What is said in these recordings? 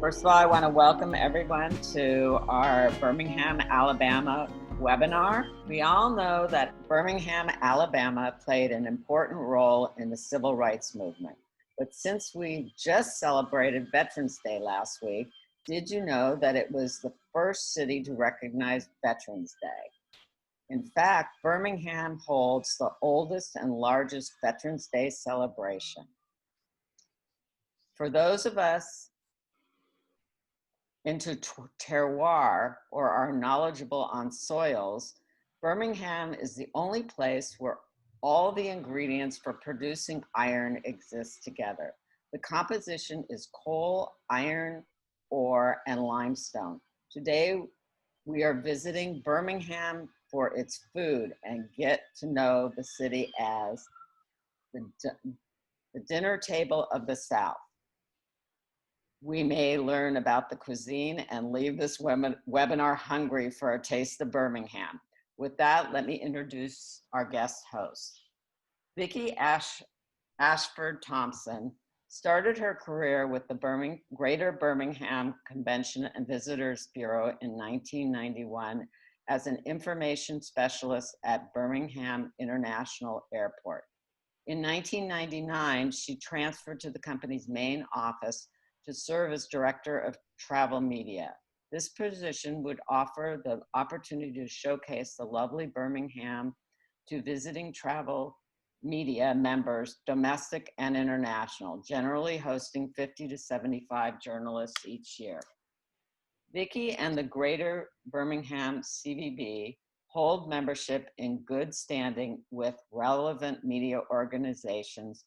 First of all, I want to welcome everyone to our Birmingham, Alabama webinar. We all know that Birmingham, Alabama played an important role in the civil rights movement. But since we just celebrated Veterans Day last week, did you know that it was the first city to recognize Veterans Day? In fact, Birmingham holds the oldest and largest Veterans Day celebration. For those of us into terroir or are knowledgeable on soils, Birmingham is the only place where all the ingredients for producing iron exist together. The composition is coal, iron ore, and limestone. Today, we are visiting Birmingham for its food and get to know the city as the dinner table of the South. We may learn about the cuisine and leave this webinar hungry for a taste of Birmingham. With that, let me introduce our guest host. Vicki Ashford Thompson started her career with the Greater Birmingham Convention and Visitors Bureau in 1991 as an information specialist at Birmingham International Airport. In 1999, she transferred to the company's main office to serve as Director of Travel Media. This position would offer the opportunity to showcase the lovely Birmingham to visiting travel media members, domestic and international, generally hosting 50 to 75 journalists each year. Vicki and the Greater Birmingham CVB hold membership in good standing with relevant media organizations,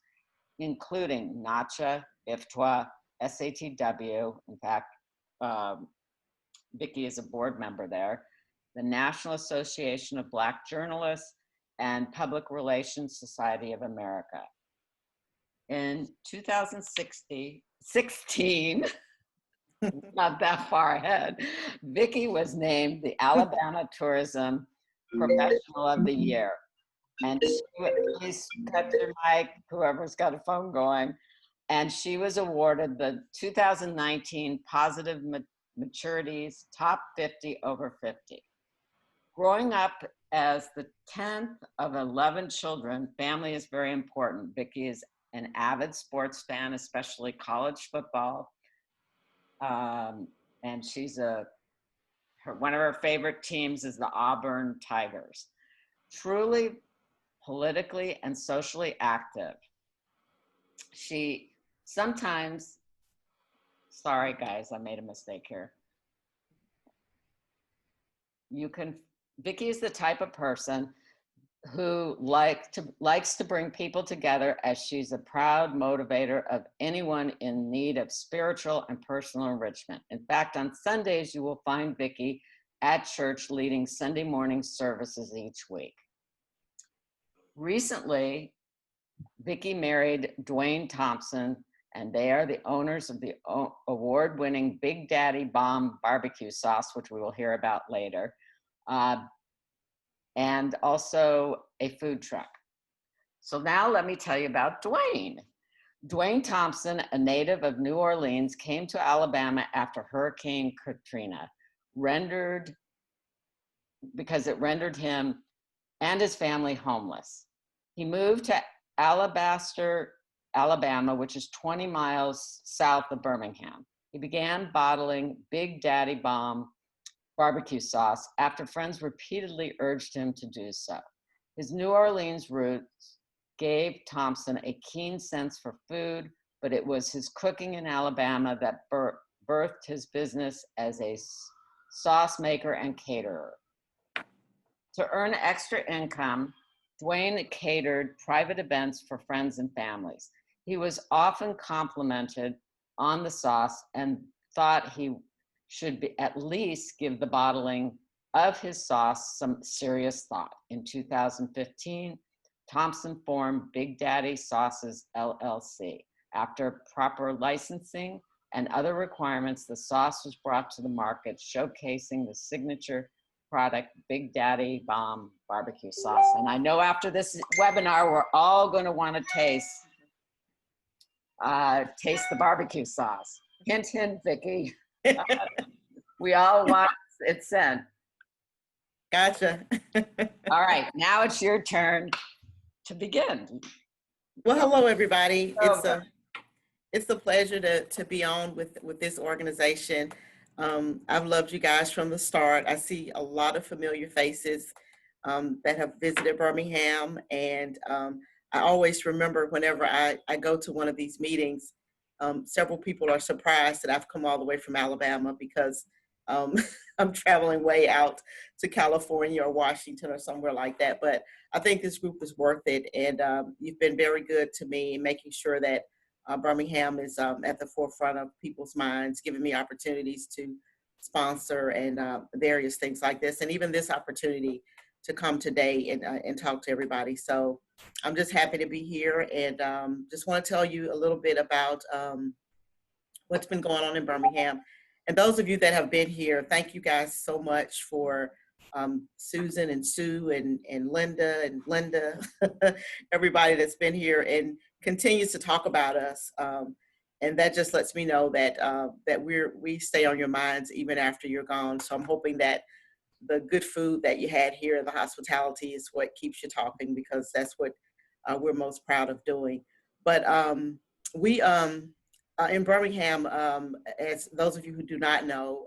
including NACHA, IFTWA, SATW, in fact, Vicki is a board member there, the National Association of Black Journalists, and Public Relations Society of America. In 2016, not that far ahead, Vicki was named the Alabama Tourism Professional of the Year. And please cut your mic, whoever's got a phone going. And she was awarded the 2019 Positive Maturities Top 50 over 50. Growing up as the 10th of 11 children, family is very important. Vicki is an avid sports fan, especially college football. And she's one of her favorite teams is the Auburn Tigers. Truly politically and socially active. She sometimes, sorry guys, I made a mistake here. Vicki is the type of person who likes to bring people together, as she's a proud motivator of anyone in need of spiritual and personal enrichment. In fact, on Sundays, you will find Vicki at church leading Sunday morning services each week. Recently, Vicki married Dwayne Thompson, and they are the owners of the award-winning Big Daddy Bomb barbecue sauce, which we will hear about later, and also a food truck. So now let me tell you about Dwayne. Dwayne Thompson, a native of New Orleans, came to Alabama after Hurricane Katrina, because it rendered him and his family homeless. He moved to Alabaster, Alabama, which is 20 miles south of Birmingham. He began bottling Big Daddy Bomb barbecue sauce after friends repeatedly urged him to do so. His New Orleans roots gave Thompson a keen sense for food, but it was his cooking in Alabama that birthed his business as a sauce maker and caterer. To earn extra income, Dwayne catered private events for friends and families. He was often complimented on the sauce and thought he should at least give the bottling of his sauce some serious thought. In 2015, Thompson formed Big Daddy Sauces LLC. After proper licensing and other requirements, the sauce was brought to the market, showcasing the signature product, Big Daddy Bomb barbecue sauce. And I know after this webinar, we're all going to want to taste the barbecue sauce. Hint, hint, Vicky. We all want it sent. Gotcha. All right, now it's your turn to begin. Well, hello, everybody. Over. It's a pleasure to be on with this organization. I've loved you guys from the start. I see a lot of familiar faces that have visited Birmingham, and I always remember whenever I go to one of these meetings, several people are surprised that I've come all the way from Alabama because um, I'm traveling way out to California or Washington or somewhere like that. But I think this group is worth it, and you've been very good to me in making sure that Birmingham is at the forefront of people's minds, giving me opportunities to sponsor and various things like this, and even this opportunity to come today and talk to everybody. So I'm just happy to be here, and just want to tell you a little bit about what's been going on in Birmingham. And those of you that have been here, thank you guys so much for Susan and Sue and Linda, everybody that's been here and continues to talk about us. And that just lets me know that that we stay on your minds even after you're gone. So I'm hoping that the good food that you had here and the hospitality is what keeps you talking, because that's what we're most proud of doing. But we in Birmingham, as those of you who do not know,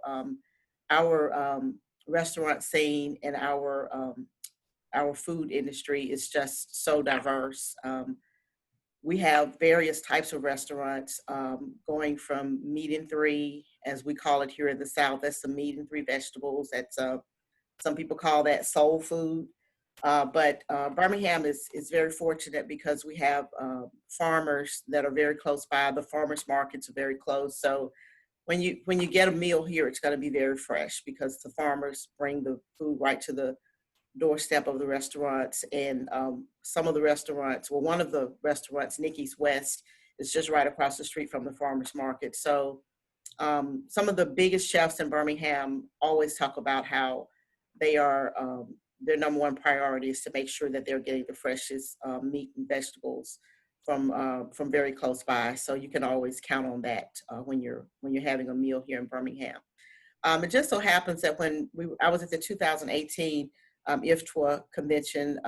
our restaurant scene and our food industry is just so diverse. We have various types of restaurants, going from meat and three, as we call it here in the South. That's some meat and three vegetables. That's some people call that soul food. But Birmingham is very fortunate because we have farmers that are very close by. The farmers markets are very close. So when you get a meal here, it's going to be very fresh because the farmers bring the food right to the doorstep of the restaurants. And some of the restaurants, well, one of the restaurants, Nikki's West, is just right across the street from the farmers market. So some of the biggest chefs in Birmingham always talk about how they are their number one priority is to make sure that they're getting the freshest meat and vegetables from very close by. So you can always count on that when you're having a meal here in Birmingham. It just so happens that when I was at the 2018 IFTWA convention,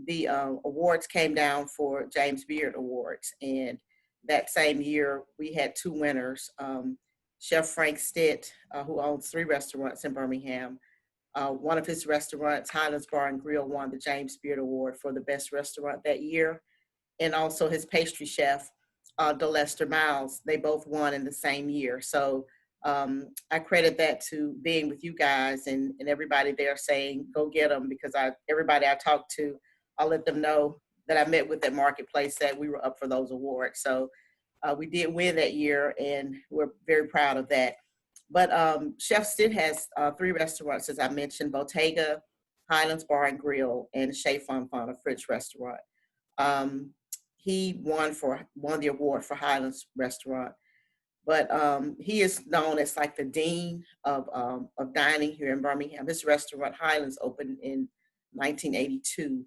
the awards came down for James Beard Awards, and that same year we had two winners. Chef Frank Stitt, who owns 3 restaurants in Birmingham. One of his restaurants, Highlands Bar and Grill, won the James Beard Award for the best restaurant that year. And also his pastry chef, DeLester Miles, they both won in the same year. So I credit that to being with you guys and everybody there saying, go get them, because everybody I talked to, I'll let them know that I met with that marketplace that we were up for those awards. So we did win that year, and we're very proud of that. But Chef Stitt has 3 restaurants, as I mentioned: Bottega, Highlands Bar and Grill, and Chez Fonfon, a French restaurant. He won the award for Highlands Restaurant, but he is known as like the dean of dining here in Birmingham. His restaurant Highlands opened in 1982,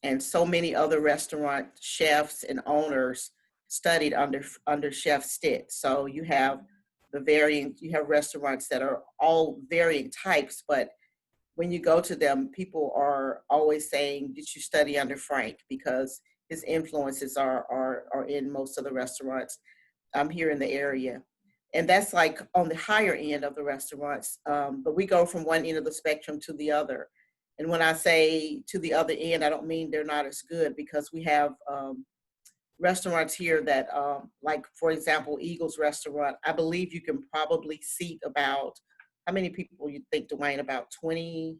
and so many other restaurant chefs and owners studied under Chef Stitt. So you have restaurants that are all varying types, but when you go to them, people are always saying, did you study under Frank? Because his influences are in most of the restaurants here in the area. And that's like on the higher end of the restaurants. But we go from one end of the spectrum to the other. And when I say to the other end, I don't mean they're not as good, because we have restaurants here that, like, for example, Eagle's Restaurant, I believe you can probably seat about, how many people you think, Dwayne? About 20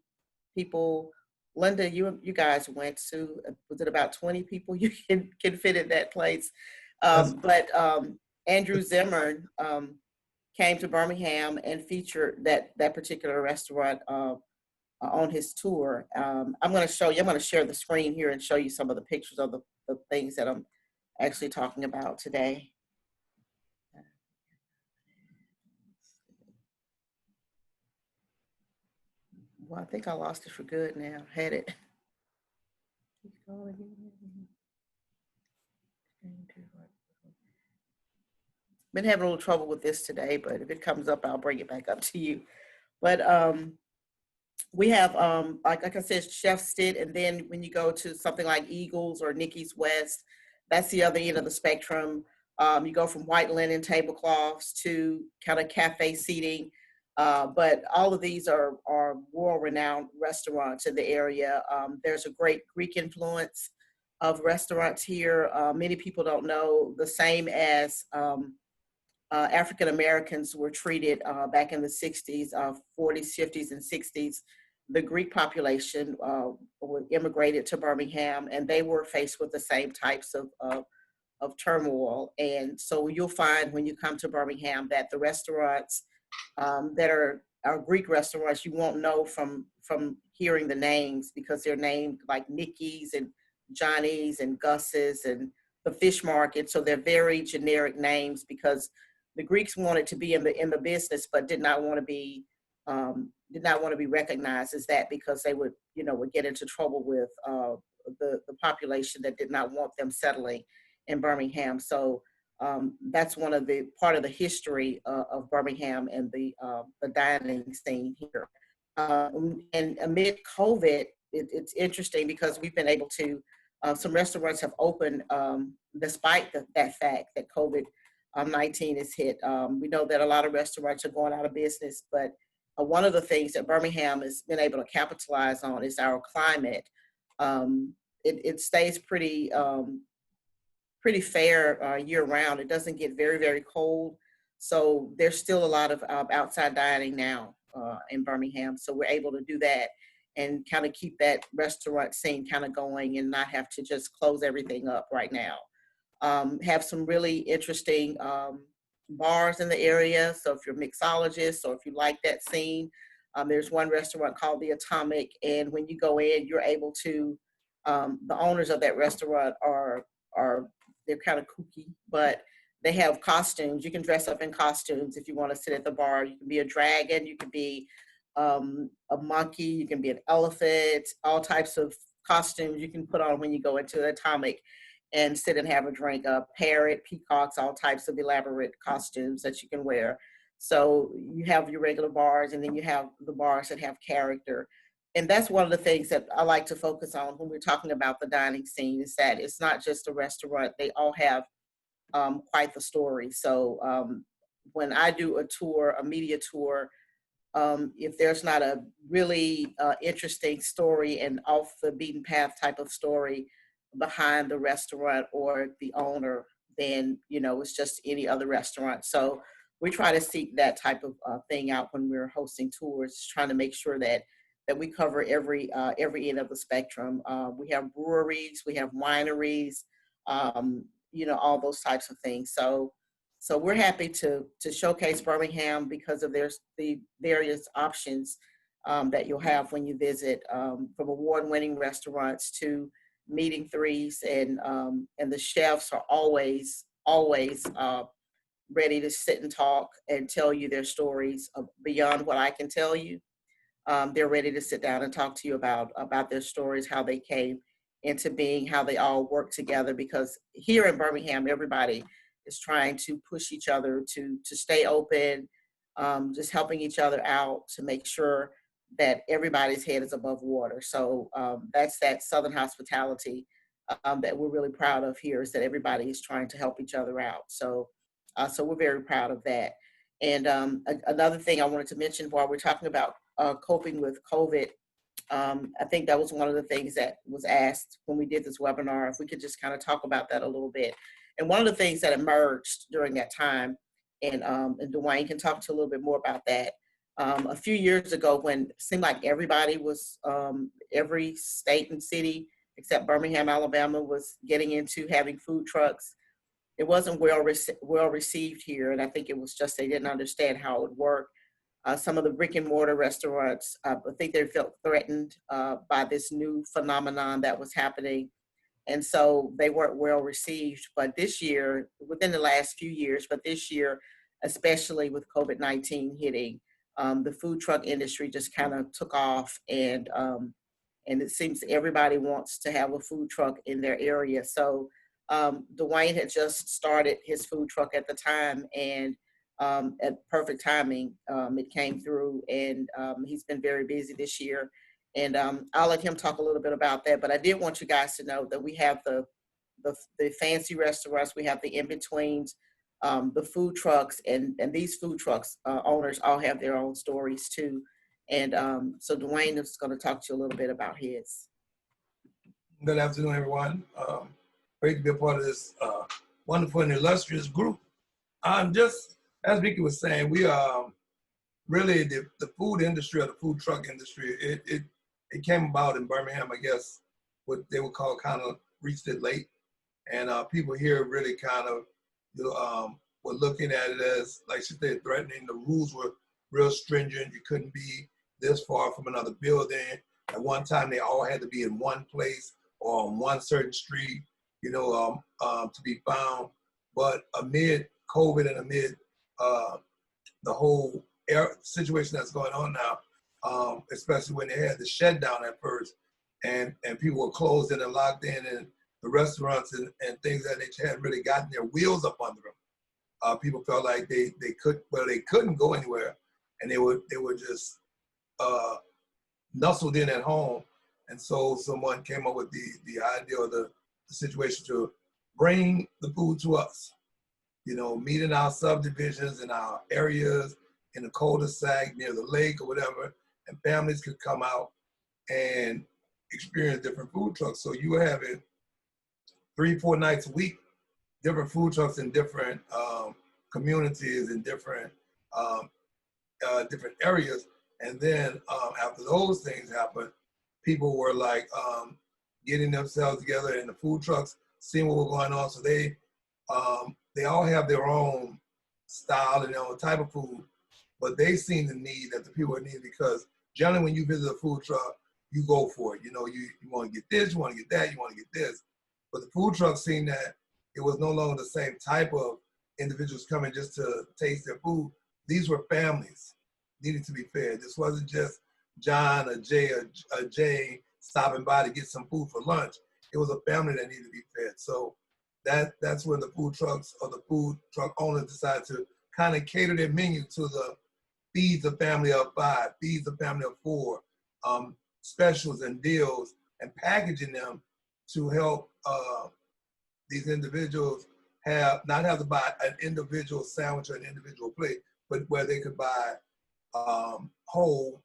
people. Linda, you guys went to, was it about 20 people you can fit in that place? But Andrew Zimmern came to Birmingham and featured that particular restaurant on his tour. I'm going to share the screen here and show you some of the pictures of the things that I'm actually talking about today. Well, I think I lost it for good now. Had it. been having a little trouble with this today, but if it comes up, I'll bring it back up to you. But we have, like I said, Chef Stitt, and then when you go to something like Eagles or Nikki's West, that's the other end of the spectrum. You go from white linen tablecloths to kind of cafe seating. But all of these are world-renowned restaurants in the area. There's a great Greek influence of restaurants here. Many people don't know, the same as African Americans were treated back in the 60s, 40s, 50s, and 60s. The Greek population immigrated to Birmingham, and they were faced with the same types of turmoil. And so you'll find when you come to Birmingham that the restaurants that are Greek restaurants, you won't know from hearing the names, because they're named like Nikki's and Johnny's and Gus's and the fish market. So they're very generic names, because the Greeks wanted to be in the business, but did not want to be recognized as that, because they would get into trouble with the population that did not want them settling in Birmingham. So that's one of the part of the history of Birmingham and the dining scene here. And amid COVID, it's interesting because we've been able to, some restaurants have opened despite that fact that COVID-19 is hit. We know that a lot of restaurants are going out of business, but one of the things that Birmingham has been able to capitalize on is our climate. It stays pretty fair year round. It doesn't get very, very cold. So there's still a lot of outside dining now in Birmingham. So we're able to do that and kind of keep that restaurant scene kind of going and not have to just close everything up right now. Have some really interesting bars in the area. So if you're a mixologist or if you like that scene, there's one restaurant called The Atomic. And when you go in, you're able to, the owners of that restaurant are they're kind of kooky, but they have costumes. You can dress up in costumes if you want to sit at the bar. You can be a dragon, you can be a monkey, you can be an elephant, all types of costumes you can put on when you go into the Atomic and sit and have a drink. A parrot, peacocks, all types of elaborate costumes that you can wear. So you have your regular bars, and then you have the bars that have character. And that's one of the things that I like to focus on when we're talking about the dining scene, is that it's not just a restaurant. They all have quite the story. So when I do a tour, a media tour, if there's not a really interesting story and off the beaten path type of story behind the restaurant or the owner, then it's just any other restaurant. So we try to seek that type of thing out when we're hosting tours, trying to make sure that we cover every end of the spectrum. We have breweries, we have wineries, all those types of things. So we're happy to showcase Birmingham because of the various options that you'll have when you visit, from award-winning restaurants to meeting threes, and the chefs are always ready to sit and talk and tell you their stories beyond what I can tell you. They're ready to sit down and talk to you about their stories, how they came into being, how they all work together. Because here in Birmingham, everybody is trying to push each other to stay open, just helping each other out to make sure that everybody's head is above water. So that's that Southern hospitality that we're really proud of here, is that everybody is trying to help each other out. So we're very proud of that. And another thing I wanted to mention while we're talking about coping with COVID, I think that was one of the things that was asked when we did this webinar, if we could just kind of talk about that a little bit. And one of the things that emerged during that time, and Dwayne can talk to a little bit more about that. A few years ago, when it seemed like everybody was, every state and city except Birmingham, Alabama, was getting into having food trucks, it wasn't well received here. And I think it was just they didn't understand how it would work. Some of the brick and mortar restaurants, I think they felt threatened by this new phenomenon that was happening. And so they weren't well received. But this year, within the last few years, but this year, especially with COVID-19 hitting, the food truck industry just kind of took off, and it seems everybody wants to have a food truck in their area. So Dwayne had just started his food truck at the time, and at perfect timing, it came through, and he's been very busy this year. And I'll let him talk a little bit about that. But I did want you guys to know that we have the fancy restaurants, we have the in-betweens, the food trucks, and these food trucks owners all have their own stories too. And so Dwayne is going to talk to you a little bit about his. Good afternoon, everyone. Great to be a part of this wonderful and illustrious group. Just as Vicky was saying, we are really the food industry or the food truck industry. It came about in Birmingham, I guess, what they would call kind of reached it late, and people here really kind of were looking at it as, like she said, threatening. The rules were real stringent. You couldn't be this far from another building. At one time, they all had to be in one place or on one certain street, to be found. But amid COVID and amid the whole situation that's going on now, especially when they had the shutdown at first, and people were closed in and locked in, and the restaurants and things that they had really gotten their wheels up under them. People felt like they couldn't go anywhere, and they were just nestled in at home. And so someone came up with the idea or the situation to bring the food to us, meet in our subdivisions, in our areas, in the cul-de-sac, near the lake or whatever, and families could come out and experience different food trucks. So you were having 3-4 nights a week, different food trucks in different communities and different areas. And then after those things happened, people were like getting themselves together in the food trucks, seeing what was going on. So they all have their own style and their own type of food, but they seen the need that the people need, because generally when you visit a food truck, you go for it. You want to get this, you want to get that, you want to get this. But the food truck seen that it was no longer the same type of individuals coming just to taste their food. These were families needing to be fed. This wasn't just John or Jay or Jane stopping by to get some food for lunch. It was a family that needed to be fed. So that's when the food trucks or the food truck owners decided to kind of cater their menu to the feeds a family of 5, feeds a family of 4, specials and deals, and packaging them to help these individuals not have to buy an individual sandwich or an individual plate, but where they could buy whole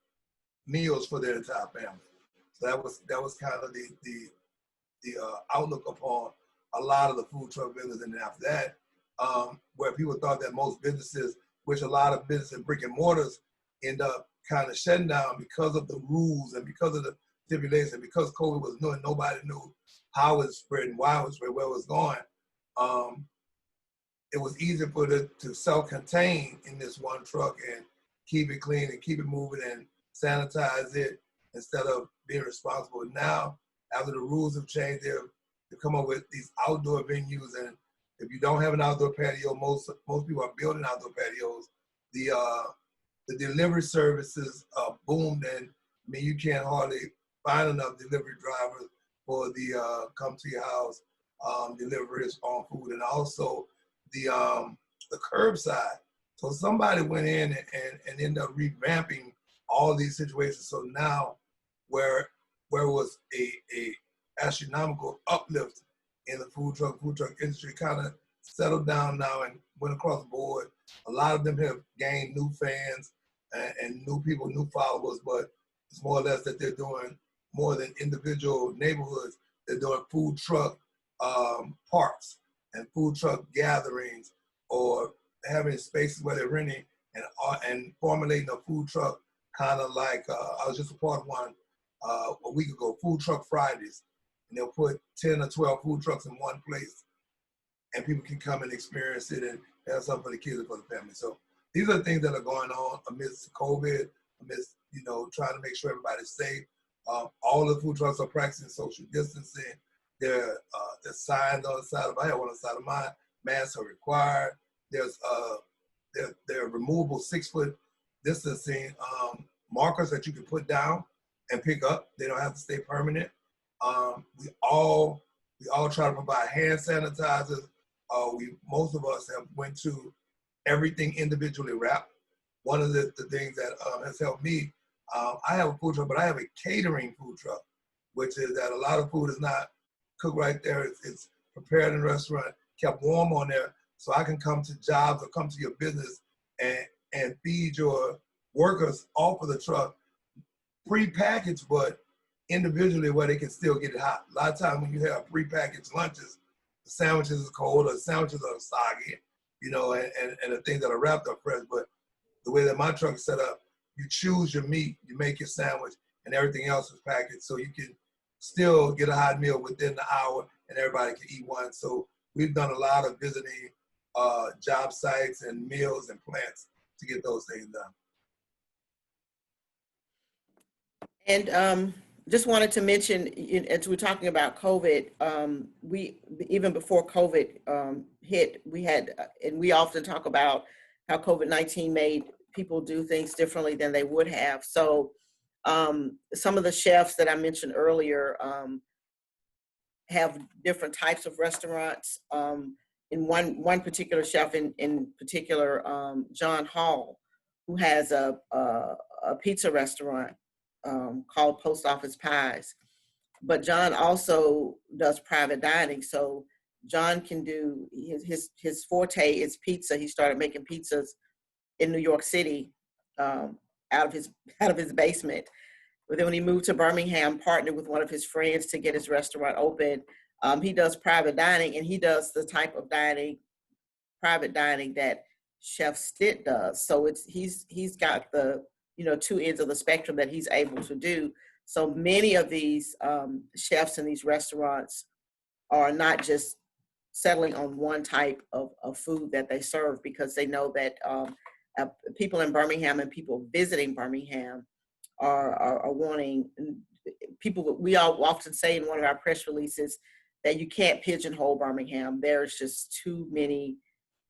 meals for their entire family. So that was kind of the outlook upon a lot of the food truck business. And then after that, where people thought that most businesses, which a lot of businesses brick and mortars, end up kind of shutting down because of the rules and because of the stipulations, because COVID was new and nobody knew how it was spreading, why it was spread, where it was going. It was easier for it to self-contain in this one truck and keep it clean and keep it moving and sanitize it instead of being responsible. Now, after the rules have changed, they've come up with these outdoor venues, and if you don't have an outdoor patio, most people are building outdoor patios. The delivery services boomed, and you can't hardly find enough delivery drivers for the come to your house deliveries on food, and also the curbside. So somebody went in and ended up revamping all these situations. So now where was a astronomical uplift in the food truck industry kind of settled down now and went across the board. A lot of them have gained new fans and new people, new followers, but it's more or less that they're doing more than individual neighborhoods. They're doing food truck parks and food truck gatherings, or having spaces where they're renting and formulating a food truck, kind of like I was just a part of one a week ago, Food Truck Fridays, and they'll put 10 or 12 food trucks in one place, and people can come and experience it and have something for the kids and for the family. So these are things that are going on amidst COVID, amidst trying to make sure everybody's safe. All the food trucks are practicing social distancing. There's signs on the side of, I have one on the side of mine, masks are required. There's there are removable 6-foot distancing markers that you can put down and pick up. They don't have to stay permanent. We We all try to provide hand sanitizers. Most of us have went to everything individually wrapped. One of the things that has helped me, I have a food truck, but I have a catering food truck, which is that a lot of food is not cooked right there. It's prepared in a restaurant, kept warm on there, so I can come to jobs or come to your business and feed your workers off of the truck, pre-packaged, but individually where they can still get it hot. A lot of times when you have pre-packaged lunches, the sandwiches is cold or the sandwiches are soggy, you know, and the things that are wrapped up fresh. But the way that my truck is set up, you choose your meat, you make your sandwich, and everything else is packaged. So you can still get a hot meal within the hour and everybody can eat one. So we've done a lot of visiting job sites and mills and plants to get those things done. And just wanted to mention, as we're talking about COVID, we, even before COVID hit, we had, and we often talk about how COVID-19 made people do things differently than they would have. So some of the chefs that I mentioned earlier have different types of restaurants. In one particular chef in particular, John Hall, who has a pizza restaurant called Post Office Pies. But John also does private dining. So John can do, his forte is pizza. He started making pizzas in New York City out of his basement. But then when he moved to Birmingham, partnered with one of his friends to get his restaurant open. He does private dining, and he does the type of private dining that Chef Stitt does. So he's got the, you know, two ends of the spectrum that he's able to do. So many of these chefs in these restaurants are not just settling on one type of food that they serve, because they know that people in Birmingham and people visiting Birmingham are wanting people. We all often say in one of our press releases that you can't pigeonhole Birmingham. There's just too many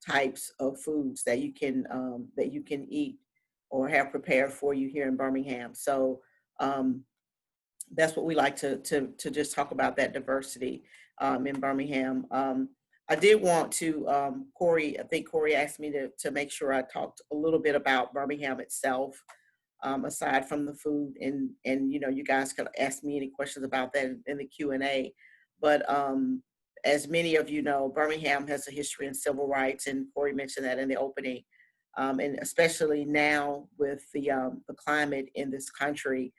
types of foods that you can eat or have prepared for you here in Birmingham. So that's what we like to just talk about, that diversity in Birmingham. I did want to, Corey, I think Corey asked me to make sure I talked a little bit about Birmingham itself, aside from the food, and you know, you guys could ask me any questions about that in the Q&A. But as many of you know, Birmingham has a history in civil rights, and Corey mentioned that in the opening. And especially now with the climate in this country,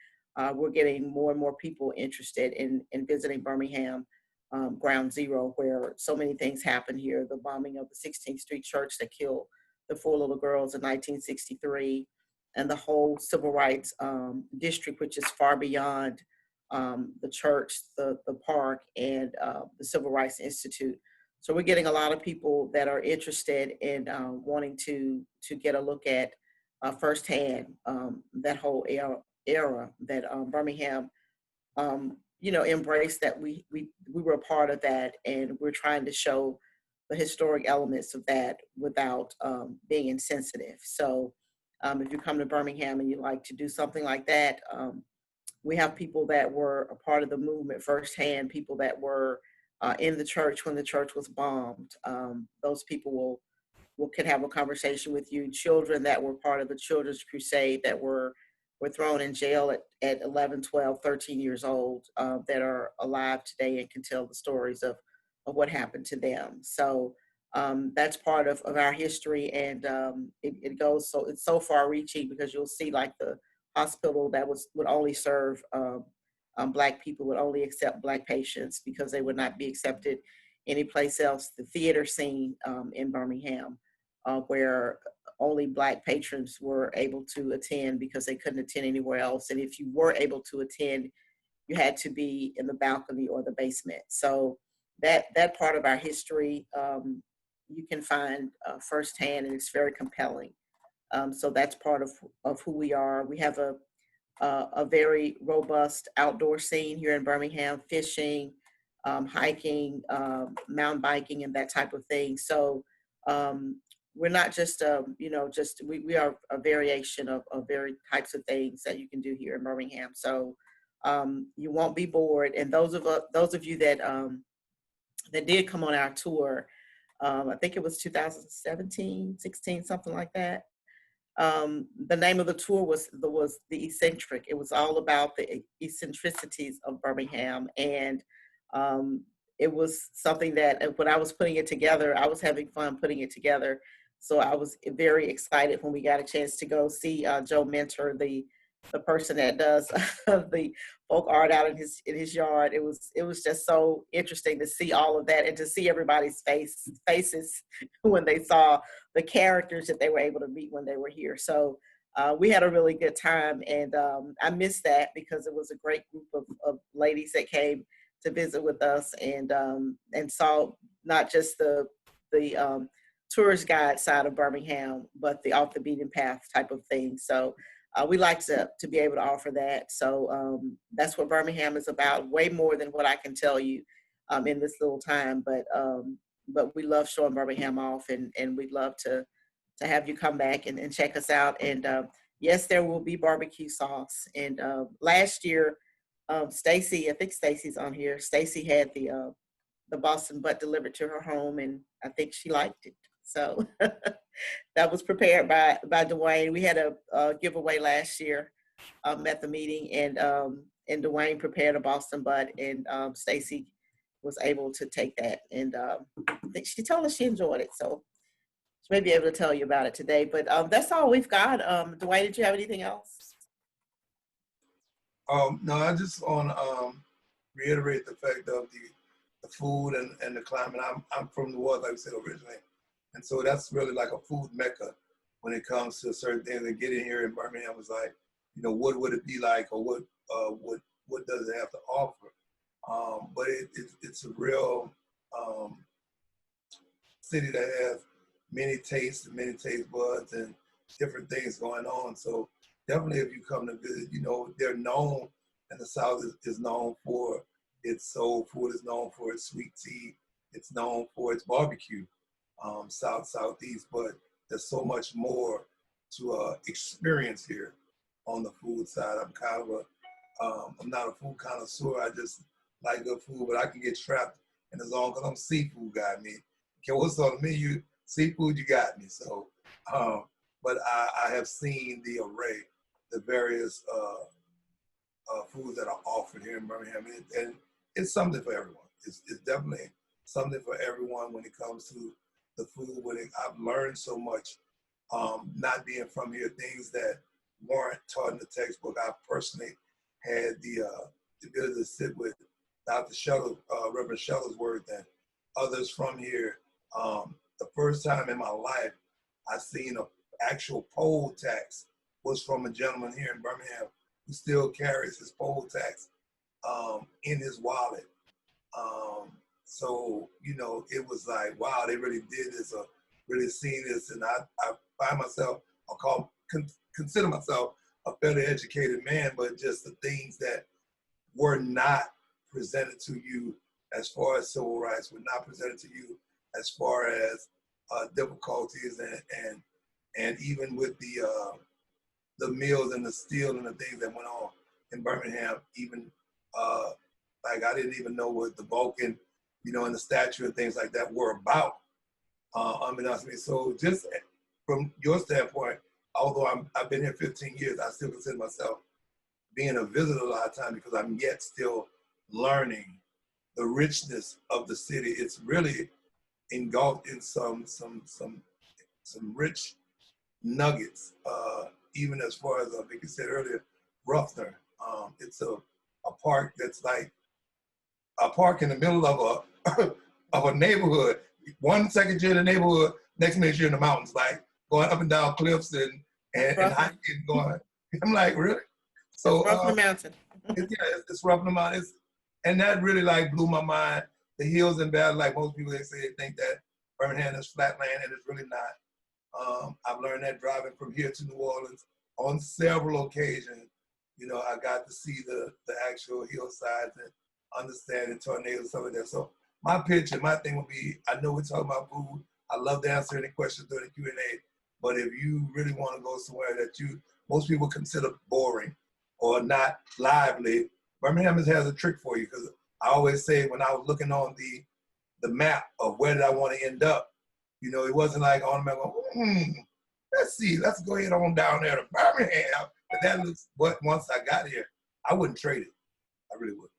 we're getting more and more people interested in visiting Birmingham, ground zero, where so many things happened here. The bombing of the 16th Street Church that killed the 4 little girls in 1963, and the whole civil rights district, which is far beyond the church, the park, and the Civil Rights Institute. So we're getting a lot of people that are interested in wanting to get a look at firsthand that whole era that Birmingham, you know, embraced, that we were a part of that, and we're trying to show the historic elements of that without being insensitive. So if you come to Birmingham and you like to do something like that, we have people that were a part of the movement firsthand, people that were in the church when the church was bombed. Those people can have a conversation with you. Children that were part of the Children's Crusade that were thrown in jail at 11, 12, 13 years old, that are alive today and can tell the stories of what happened to them. So that's part of our history, and it goes, so it's so far reaching, because you'll see like the hospital that would only serve Black people, would only accept Black patients because they would not be accepted anyplace else. The theater scene in Birmingham, where only Black patrons were able to attend because they couldn't attend anywhere else. And if you were able to attend, you had to be in the balcony or the basement. So that part of our history, you can find firsthand, and it's very compelling. So that's part of who we are. We have a very robust outdoor scene here in Birmingham: fishing, hiking, mountain biking, and that type of thing. So we're not just, you know, just we are a variation of very types of things that you can do here in Birmingham. So you won't be bored. And those of you that that did come on our tour. I think it was 2017, 16, something like that. The name of the tour was the Eccentric. It was all about the eccentricities of Birmingham, and um, it was something that when I was putting it together, I was having fun putting it together. So I was very excited when we got a chance to go see Joe Mentor, the person that does the folk art out in his yard. It was just so interesting to see all of that and to see everybody's faces when they saw the characters that they were able to meet when they were here. So we had a really good time, and I missed that because it was a great group of ladies that came to visit with us, and saw not just the tourist guide side of Birmingham, but the off the beaten path type of thing. So we like to be able to offer that. So that's what Birmingham is about, way more than what I can tell you in this little time. But we love showing Birmingham off, and we'd love to have you come back and check us out. And yes, there will be barbecue sauce. And last year, Stacy, I think Stacy's on here. Stacy had the Boston butt delivered to her home, and I think she liked it. So that was prepared by Dwayne. We had a giveaway last year at the meeting, and Dwayne prepared a Boston butt, and Stacy was able to take that, and I think she told us she enjoyed it. So she may be able to tell you about it today. But that's all we've got. Dwayne, did you have anything else? No, I just want to reiterate the fact of the food and the climate. I'm from New Orleans, like I said originally, and so that's really like a food mecca when it comes to certain things. And getting here in Birmingham was like, what would it be like, or what does it have to offer? But it's a real city that has many tastes and many taste buds and different things going on. So definitely, if you come to visit, they're known, and the South is known for its soul food, is known for its sweet tea, it's known for its barbecue, Southeast, but there's so much more to experience here on the food side. I'm kind of I'm not a food connoisseur. I just like good food, but I can get trapped in the zone because I'm a seafood guy. I mean, okay, what's on the menu? Seafood, you got me. So, but I have seen the array, the various foods that are offered here in Birmingham, and it's something for everyone. It's definitely something for everyone when it comes to the food. I've learned so much, not being from here, things that weren't taught in the textbook. I personally had the ability to sit with Dr. Reverend Shuttlesworth, and others from here. The first time in my life I seen an actual poll tax was from a gentleman here in Birmingham who still carries his poll tax in his wallet. So, it was like, wow, they really did this, or really seen this. And I find myself, consider myself a fairly educated man, but just the things that were not presented to you as far as civil rights, were not presented to you as far as difficulties and even with the mills and the steel and the things that went on in Birmingham, even like I didn't even know what the Vulcan, and the statue and things like that were about. Unbeknownst to me. So just from your standpoint, although I've been here 15 years, I still consider myself being a visitor a lot of time because I'm yet still learning the richness of the city. It's really engulfed in some rich nuggets, even as far as like you said earlier, Ruffner. It's a park that's like a park in the middle of a neighborhood. 1 second you're in the neighborhood, next minute you're in the mountains, like going up and down cliffs and hiking going. I'm like, really? So It's rough in the mountain. it's rough in the mountain. And that really like blew my mind. The hills and valleys, like most people they say, they think that Birmingham is flat land, and it's really not. I've learned that driving from here to New Orleans on several occasions. I got to see the actual hillsides and understand the tornadoes and stuff like that. So my pitch and my thing would be, I know we're talking about food. I love to answer any questions during the Q&A, but if you really want to go somewhere that most people consider boring or not lively, Birmingham has a trick for you, because I always say when I was looking on the the map of where did I want to end up. You know, it wasn't like on the map, let's see, let's go ahead on down there to Birmingham. But that looks what once I got here, I wouldn't trade it. I really would.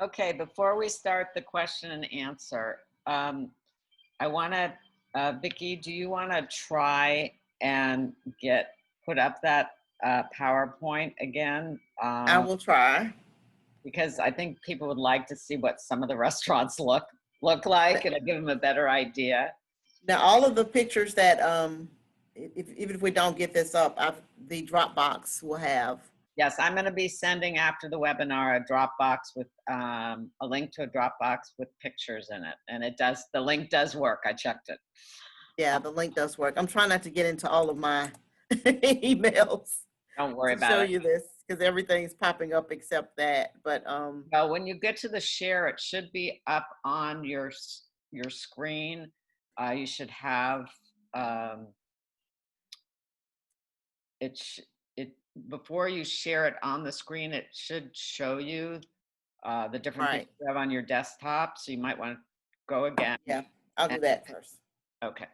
Okay, before we start the question and answer, I want to, Vicki, do you want to try and put up that PowerPoint again? I will try. Because I think people would like to see what some of the restaurants look like. It'll give them a better idea. Now, all of the pictures that, even if we don't get this up, the Dropbox will have. Yes, I'm going to be sending after the webinar a Dropbox with a link to a Dropbox with pictures in it. And the link does work. I checked it. Yeah, the link does work. I'm trying not to get into all of my emails. Don't worry about to show it. you this because everything's popping up except that. But well, when you get to the share, it should be up on your screen. You should have before you share it on the screen. It should show you the different things you have on your desktop. So you might want to go again. Yeah, I'll do that first. Okay.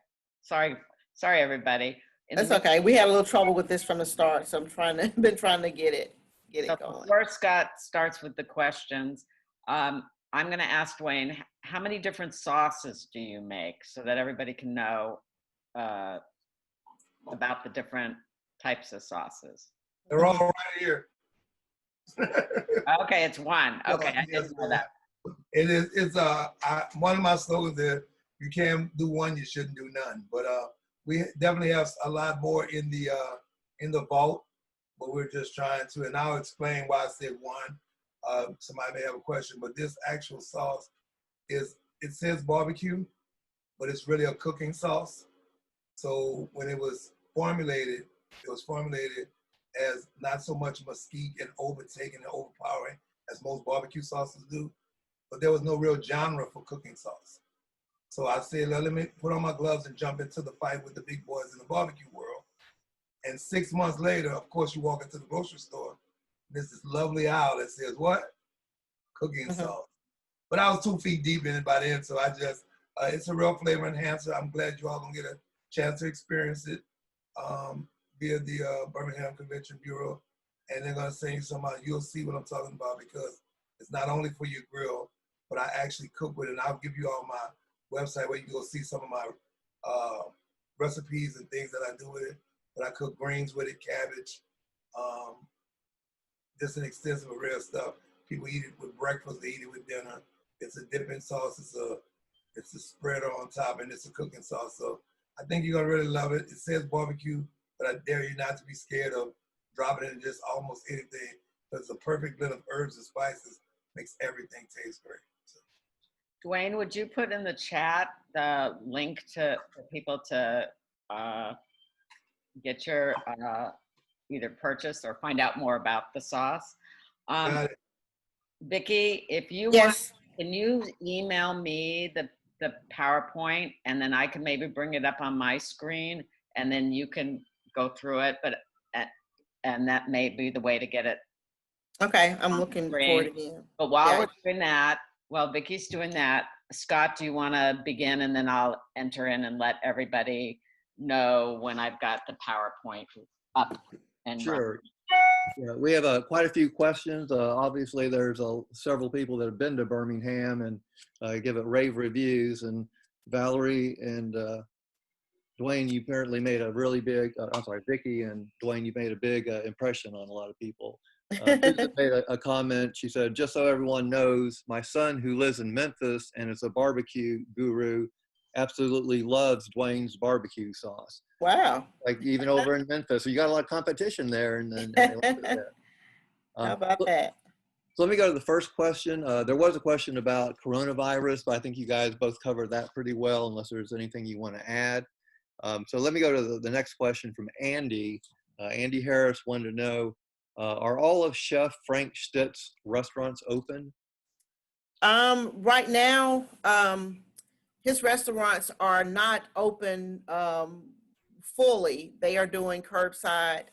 Sorry, everybody. That's okay. We had a little trouble with this from the start, so been trying to get it going. Before Scott starts with the questions, I'm going to ask Dwayne, how many different sauces do you make so that everybody can know about the different types of sauces? They're all right here. Okay, it's one. Okay, I didn't know that. It is. It's one of my slogans is, you can't do one, you shouldn't do none. But we definitely have a lot more in the vault, but we're just trying to, and I'll explain why I said one. Somebody may have a question, but this actual sauce it says barbecue, but it's really a cooking sauce. So when it was formulated as not so much mesquite and overtaking and overpowering as most barbecue sauces do, but there was no real genre for cooking sauce. So I said, let me put on my gloves and jump into the fight with the big boys in the barbecue world. And 6 months later, of course, you walk into the grocery store, there's this lovely aisle that says what? Cooking sauce. But I was 2 feet deep in it by then, so I just, it's a real flavor enhancer. I'm glad you all gonna get a chance to experience it via the Birmingham Convention Bureau. And they're gonna send you some, you'll see what I'm talking about, because it's not only for your grill, but I actually cook with it. And I'll give you all my website where you can go see some of my recipes and things that I do with it. But I cook greens with it, cabbage, just an extensive array of stuff. People eat it with breakfast, they eat it with dinner. It's a dipping sauce, it's a spreader on top, and it's a cooking sauce. So I think you're gonna really love it. It says barbecue, but I dare you not to be scared of dropping it in just almost anything. It's a perfect blend of herbs and spices, makes everything taste great. So. Dwayne, would you put in the chat the link for people to get your either purchase or find out more about the sauce? Got it. Vicki, if you Yes. can you email me the PowerPoint, and then I can maybe bring it up on my screen, and then you can go through it. And that may be the way to get it. Okay, I'm looking forward to it. But while we're doing that, while Vicki's doing that, Scott, do you want to begin, and then I'll enter in and let everybody know when I've got the PowerPoint up and Sure. running. Yeah, we have quite a few questions. Obviously, there's several people that have been to Birmingham and give it rave reviews. And Valerie and Dwayne, you apparently made a really big, I'm sorry, Vicki and Dwayne, you made a big impression on a lot of people. Susan made a comment. She said, just so everyone knows, my son who lives in Memphis and is a barbecue guru absolutely loves Dwayne's barbecue sauce. Wow. Like even over in Memphis. So you got a lot of competition there. And then How about that? So let me go to the first question. There was a question about coronavirus, but I think you guys both covered that pretty well, unless there's anything you want to add. So let me go to the next question from Andy. Andy Harris wanted to know, are all of Chef Frank Stitt's restaurants open? Right now, his restaurants are not open fully. They are doing curbside,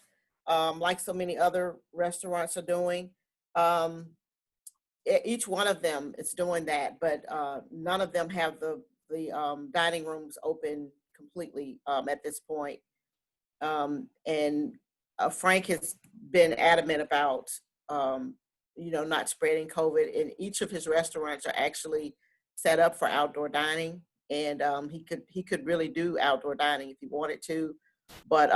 like so many other restaurants are doing. each one of them is doing that, but none of them have the dining rooms open completely at this point. And Frank has been adamant about, not spreading COVID. And each of his restaurants are actually set up for outdoor dining, and he could really do outdoor dining if he wanted to, but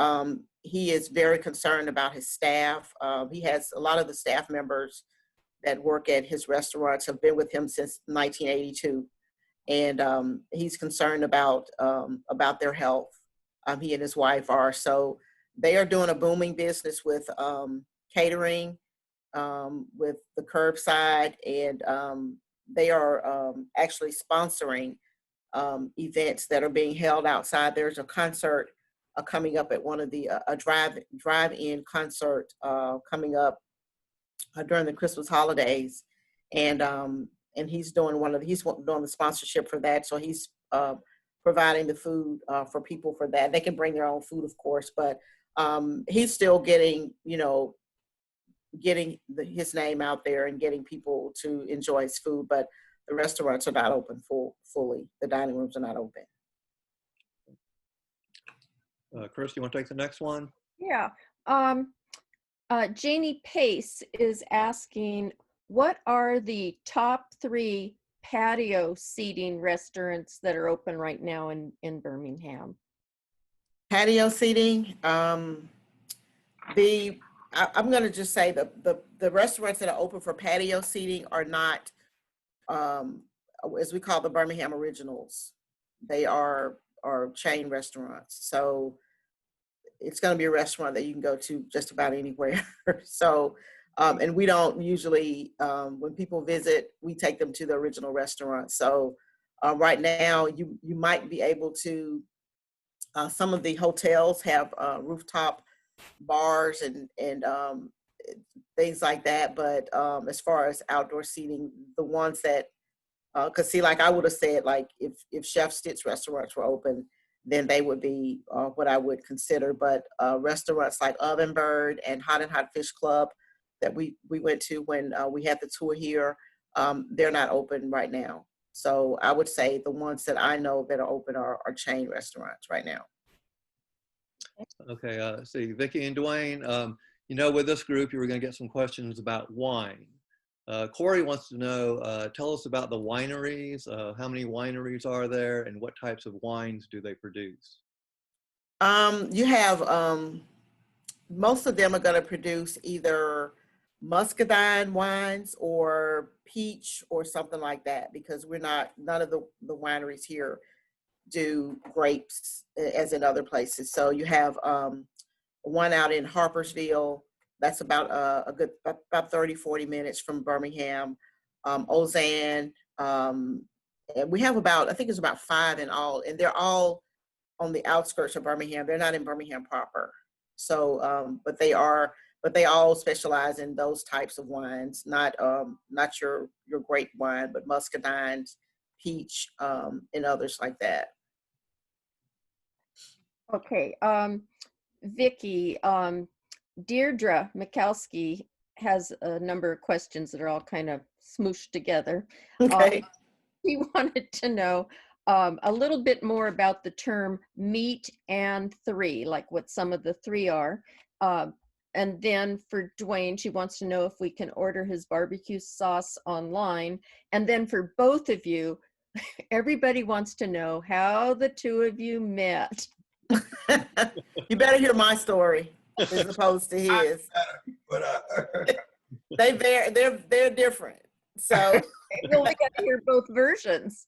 he is very concerned about his staff. He has a lot of the staff members that work at his restaurants have been with him since 1982, and he's concerned about their health. He and his wife are. So they are doing a booming business with catering, with the curbside, and they are actually sponsoring events that are being held outside. There's a concert coming up at one of the a drive-in concert coming up during the Christmas holidays, and he's doing doing the sponsorship for that. So he's providing the food for people for that. They can bring their own food, of course, but he's still getting his name out there and getting people to enjoy his food. But the restaurants are not open fully. The dining rooms are not open. Chris, you want to take the next one? Yeah. Janie Pace is asking, what are the top 3 patio seating restaurants that are open right now in Birmingham? Patio seating. I'm going to just say the restaurants that are open for patio seating are not, as we call the Birmingham Originals. They are chain restaurants. So it's going to be a restaurant that you can go to just about anywhere. So, and we don't usually, when people visit, we take them to the original restaurant. So right now you might be able to, some of the hotels have rooftop bars and things like that. But as far as outdoor seating, the ones that, cause see, like I would have said, like if Chef Stitz restaurants were open, then they would be what I would consider. But restaurants like Ovenbird and Hot and Hot Fish Club that we went to when we had the tour here, they're not open right now. So I would say the ones that I know that are open are chain restaurants right now. Okay, see, Vicki and Dwayne, with this group, you were going to get some questions about wine. Corey wants to know, tell us about the wineries. How many wineries are there and what types of wines do they produce? You have, most of them are going to produce either muscadine wines or peach or something like that, because none of the wineries here do grapes as in other places. So you have one out in Harpersville. That's about about 30, 40 minutes from Birmingham. Ozanne, and we have I think it's about 5 in all, and they're all on the outskirts of Birmingham. They're not in Birmingham proper. So, but they all specialize in those types of wines, not your grape wine, but muscadines, peach, and others like that. Okay, Vicki, Deirdre Mikowski has a number of questions that are all kind of smooshed together. Okay. He wanted to know a little bit more about the term meat and 3, like what some of the 3 are. And then for Dwayne, she wants to know if we can order his barbecue sauce online. And then for both of you, everybody wants to know how the 2 of you met. You better hear my story as opposed to his. They're different. So Well, we got to hear both versions.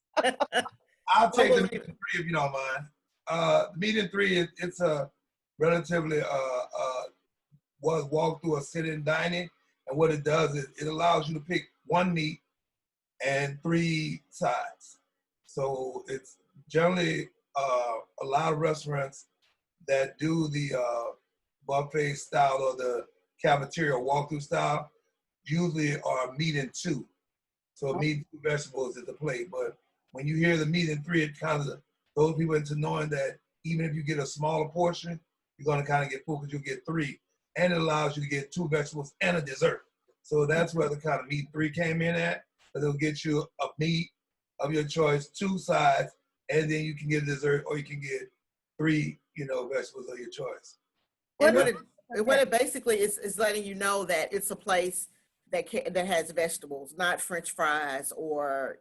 I'll take the meat and 3 if you don't mind. The meat and 3, it's a relatively was walk through a sit-in dining, and what it does is it allows you to pick 1 meat and 3 sides. So it's generally a lot of restaurants that do the buffet style or the cafeteria walkthrough style usually are meat and 2. So meat and 2 vegetables at the plate. But when you hear the meat and 3, it kind of throws people into knowing that even if you get a smaller portion, you're going to kind of get full because you'll get 3. And it allows you to get 2 vegetables and a dessert. So that's where the kind of meat 3 came in at. But it'll get you a meat of your choice, 2 sides, and then you can get dessert, or you can get 3, vegetables of your choice. And What what it basically is letting you know that it's a place that has vegetables, not French fries or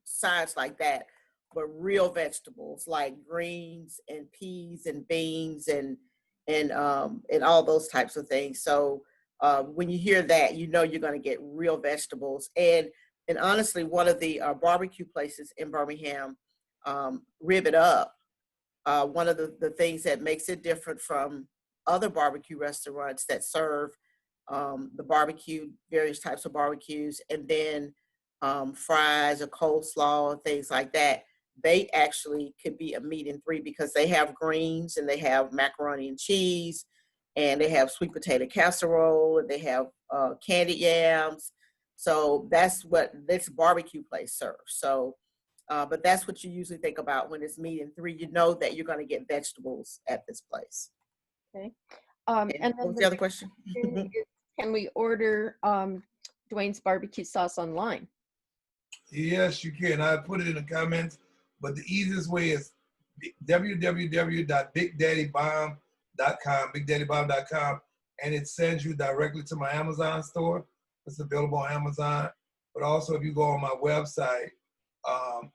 sides like that, but real vegetables like greens and peas and beans and all those types of things. So when you hear that, you know you're going to get real vegetables. And honestly, one of the barbecue places in Birmingham, Rib It Up. One of the things that makes it different from other barbecue restaurants that serve the barbecue, various types of barbecues, and then fries or coleslaw, things like that. They actually could be a meat in 3 because they have greens and they have macaroni and cheese and they have sweet potato casserole and they have candied yams. So that's what this barbecue place serves. So, but that's what you usually think about when it's meat in 3. You know that you're going to get vegetables at this place. Okay. And And what then was the other question? question is, can we order Dwayne's barbecue sauce online? Yes, you can. I put it in the comments, but the easiest way is www.bigdaddybomb.com, bigdaddybomb.com, and it sends you directly to my Amazon store. It's available on Amazon. But also, if you go on my website,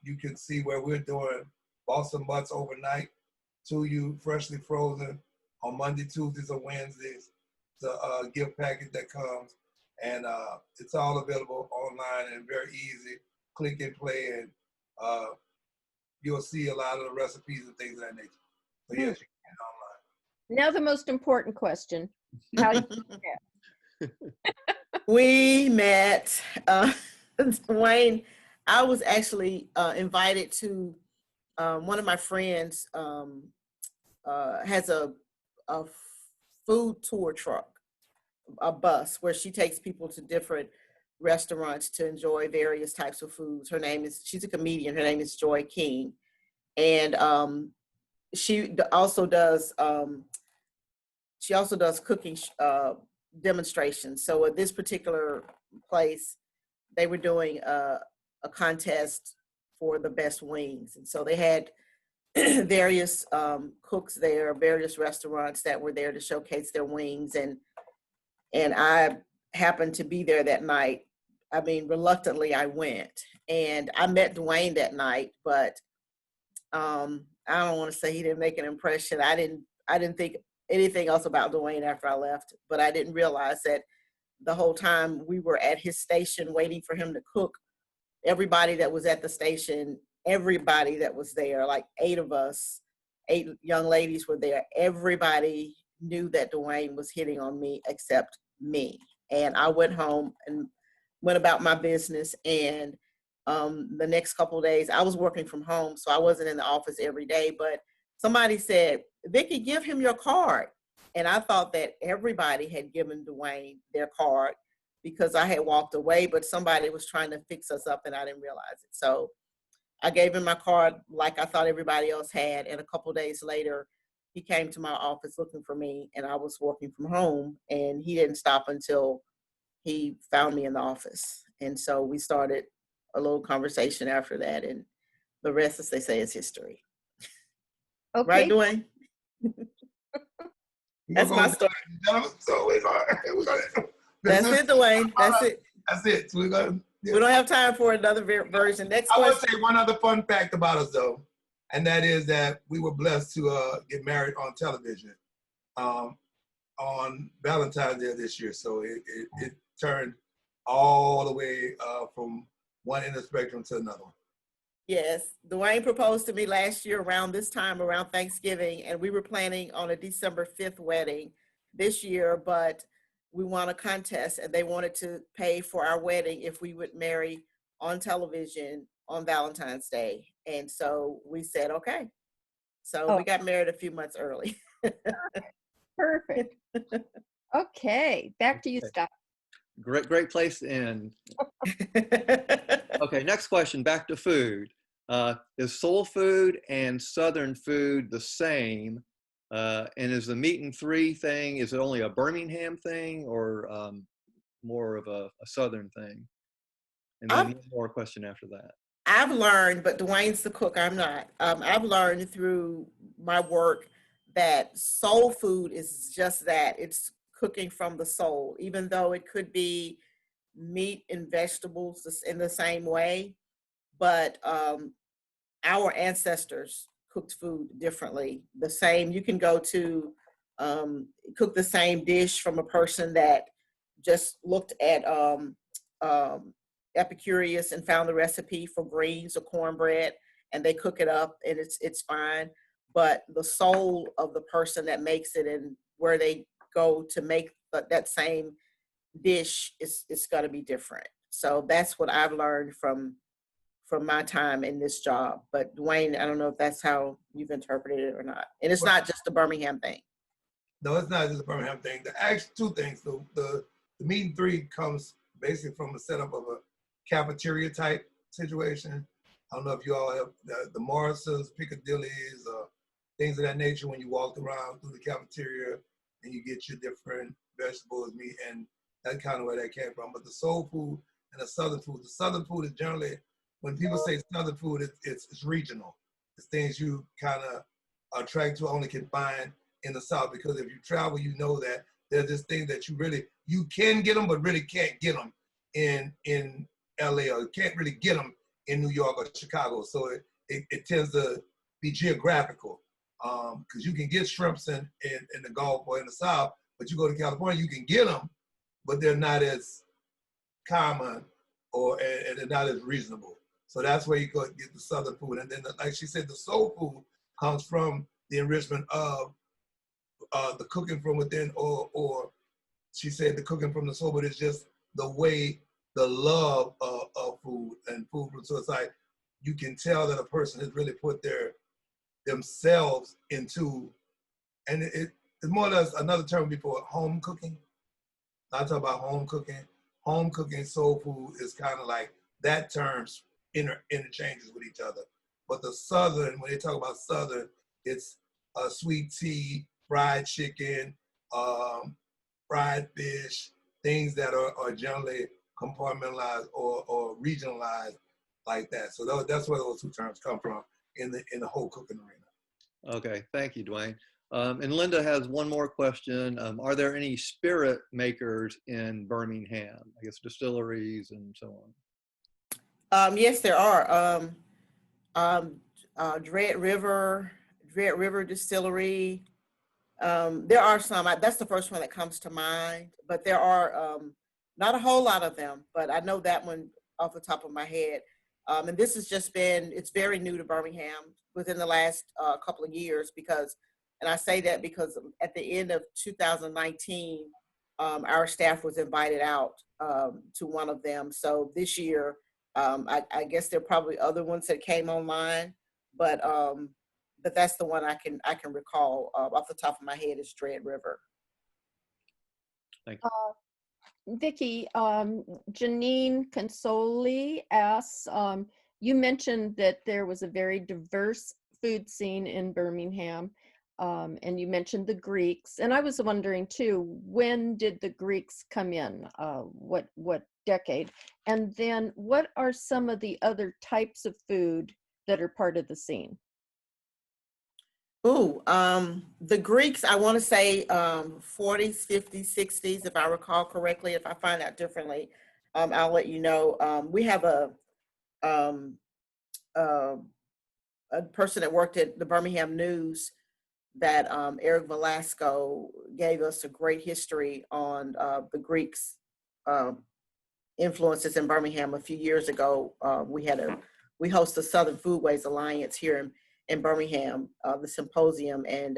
you can see where we're doing Boston butts overnight to you, freshly frozen on Monday, Tuesdays, or Wednesdays. It's a gift package that comes, and it's all available online and very easy. Click and play, and you'll see a lot of the recipes and things of that nature. So yes, you can online. Now the most important question. How did you get? We met, Wayne. I was actually invited to one of my friends has a food tour truck, a bus where she takes people to different restaurants to enjoy various types of foods. She's a comedian. Her name is Joy King. And she also does cooking demonstrations. So at this particular place, they were doing a contest for the best wings. And so they had various cooks there, various restaurants that were there to showcase their wings. And I happened to be there that night. I mean, reluctantly, I went. And I met Dwayne that night, but I don't want to say he didn't make an impression. I didn't think anything else about Dwayne after I left, but I didn't realize that the whole time we were at his station waiting for him to cook. Everybody that was at the station, everybody that was there, like 8 of us, 8 young ladies were there. Everybody knew that Dwayne was hitting on me except me. And I went home and went about my business. And the next couple of days, I was working from home, so I wasn't in the office every day, but somebody said, Vicki, give him your card. And I thought that everybody had given Dwayne their card because I had walked away, but somebody was trying to fix us up and I didn't realize it. So I gave him my card like I thought everybody else had. And a couple of days later, he came to my office looking for me, and I was working from home, and he didn't stop until he found me in the office. And so we started a little conversation after that, and the rest, as they say, is history. Okay. Right, Dwayne? That's my story. So we're gonna That's it, Dwayne. That's it. That's it. So we don't have time for another version. Next I question. want to say one other fun fact about us, though, and that is that we were blessed to get married on television on Valentine's Day this year. So it turned all the way from one end of the spectrum to another one. Yes, Dwayne proposed to me last year around this time, around Thanksgiving, and we were planning on a December 5th wedding this year, but we won a contest and they wanted to pay for our wedding if we would marry on television on Valentine's Day. And so we said, okay. So we got married a few months early. Perfect. Okay, back to you, Scott. Great place to end. Okay, next question, back to food. Is soul food and Southern food the same? And is the meat and 3 thing, is it only a Birmingham thing, or more of a Southern thing? And then I've, one more question after that. I've learned, but Dwayne's the cook, I'm not. I've learned through my work that soul food is just that. It's cooking from the soul, even though it could be meat and vegetables in the same way. But our ancestors cooked food differently. The same, you can go to cook the same dish from a person that just looked at Epicurious and found the recipe for greens or cornbread, and they cook it up, and it's fine. But the soul of the person that makes it and where they go to make that same dish is going to be different. So that's what I've learned from my time in this job. But Dwayne, I don't know if that's how you've interpreted it or not. And it's not just the Birmingham thing. No, it's not just a Birmingham thing. The actual two things. The meeting three comes basically from the setup of a cafeteria type situation. I don't know if you all have the Morrisons, Piccadilly's, things of that nature when you walk around through the cafeteria and you get your different vegetables, meat, and that's kind of where that came from. But the soul food and the Southern food is generally, when people say Southern food, it's regional. It's things you kind of are attracted to, only can find in the South, because if you travel, you know that there's this thing that you can get them, but really can't get them in LA, or can't really get them in New York or Chicago. So it tends to be geographical, because you can get shrimps in the Gulf or in the South, but you go to California, you can get them, but they're not as common and they're not as reasonable. So that's where you go get the Southern food. And then, like she said, the soul food comes from the enrichment of the cooking from within, or she said the cooking from the soul, but it's just the way, the love of food and food. So it's like, you can tell that a person has really put themselves into, and it's more or less another term before home cooking. I talk about home cooking. Home cooking soul food is kind of like that terms interchanges with each other. But the Southern, when they talk about Southern, it's sweet tea, fried chicken, fried fish, things that are generally compartmentalized or regionalized like that. So that's where those two terms come from in the whole cooking arena. Okay, thank you, Dwayne. And Linda has one more question. Are there any spirit makers in Birmingham? I guess distilleries and so on. Yes, there are. Dread River Distillery. There are some. That's the first one that comes to mind. But there are not a whole lot of them. But I know that one off the top of my head. And this has just been, it's very new to Birmingham within the last couple of years, because, and I say that because at the end of 2019, our staff was invited out to one of them. So this year, I guess there are probably other ones that came online, but that's the one I can recall off the top of my head is Dread River. Thank you. Vicki, Janine Consoli asks, you mentioned that there was a very diverse food scene in Birmingham, and you mentioned the Greeks. And I was wondering too, when did the Greeks come in? What decade? And then what are some of the other types of food that are part of the scene? Ooh, the Greeks, I want to say 40s, 50s, 60s, if I recall correctly. If I find out differently, I'll let you know. We have a person that worked at the Birmingham News that Eric Velasco gave us a great history on the Greeks' influences in Birmingham a few years ago. We host the Southern Foodways Alliance here in Birmingham, the symposium, and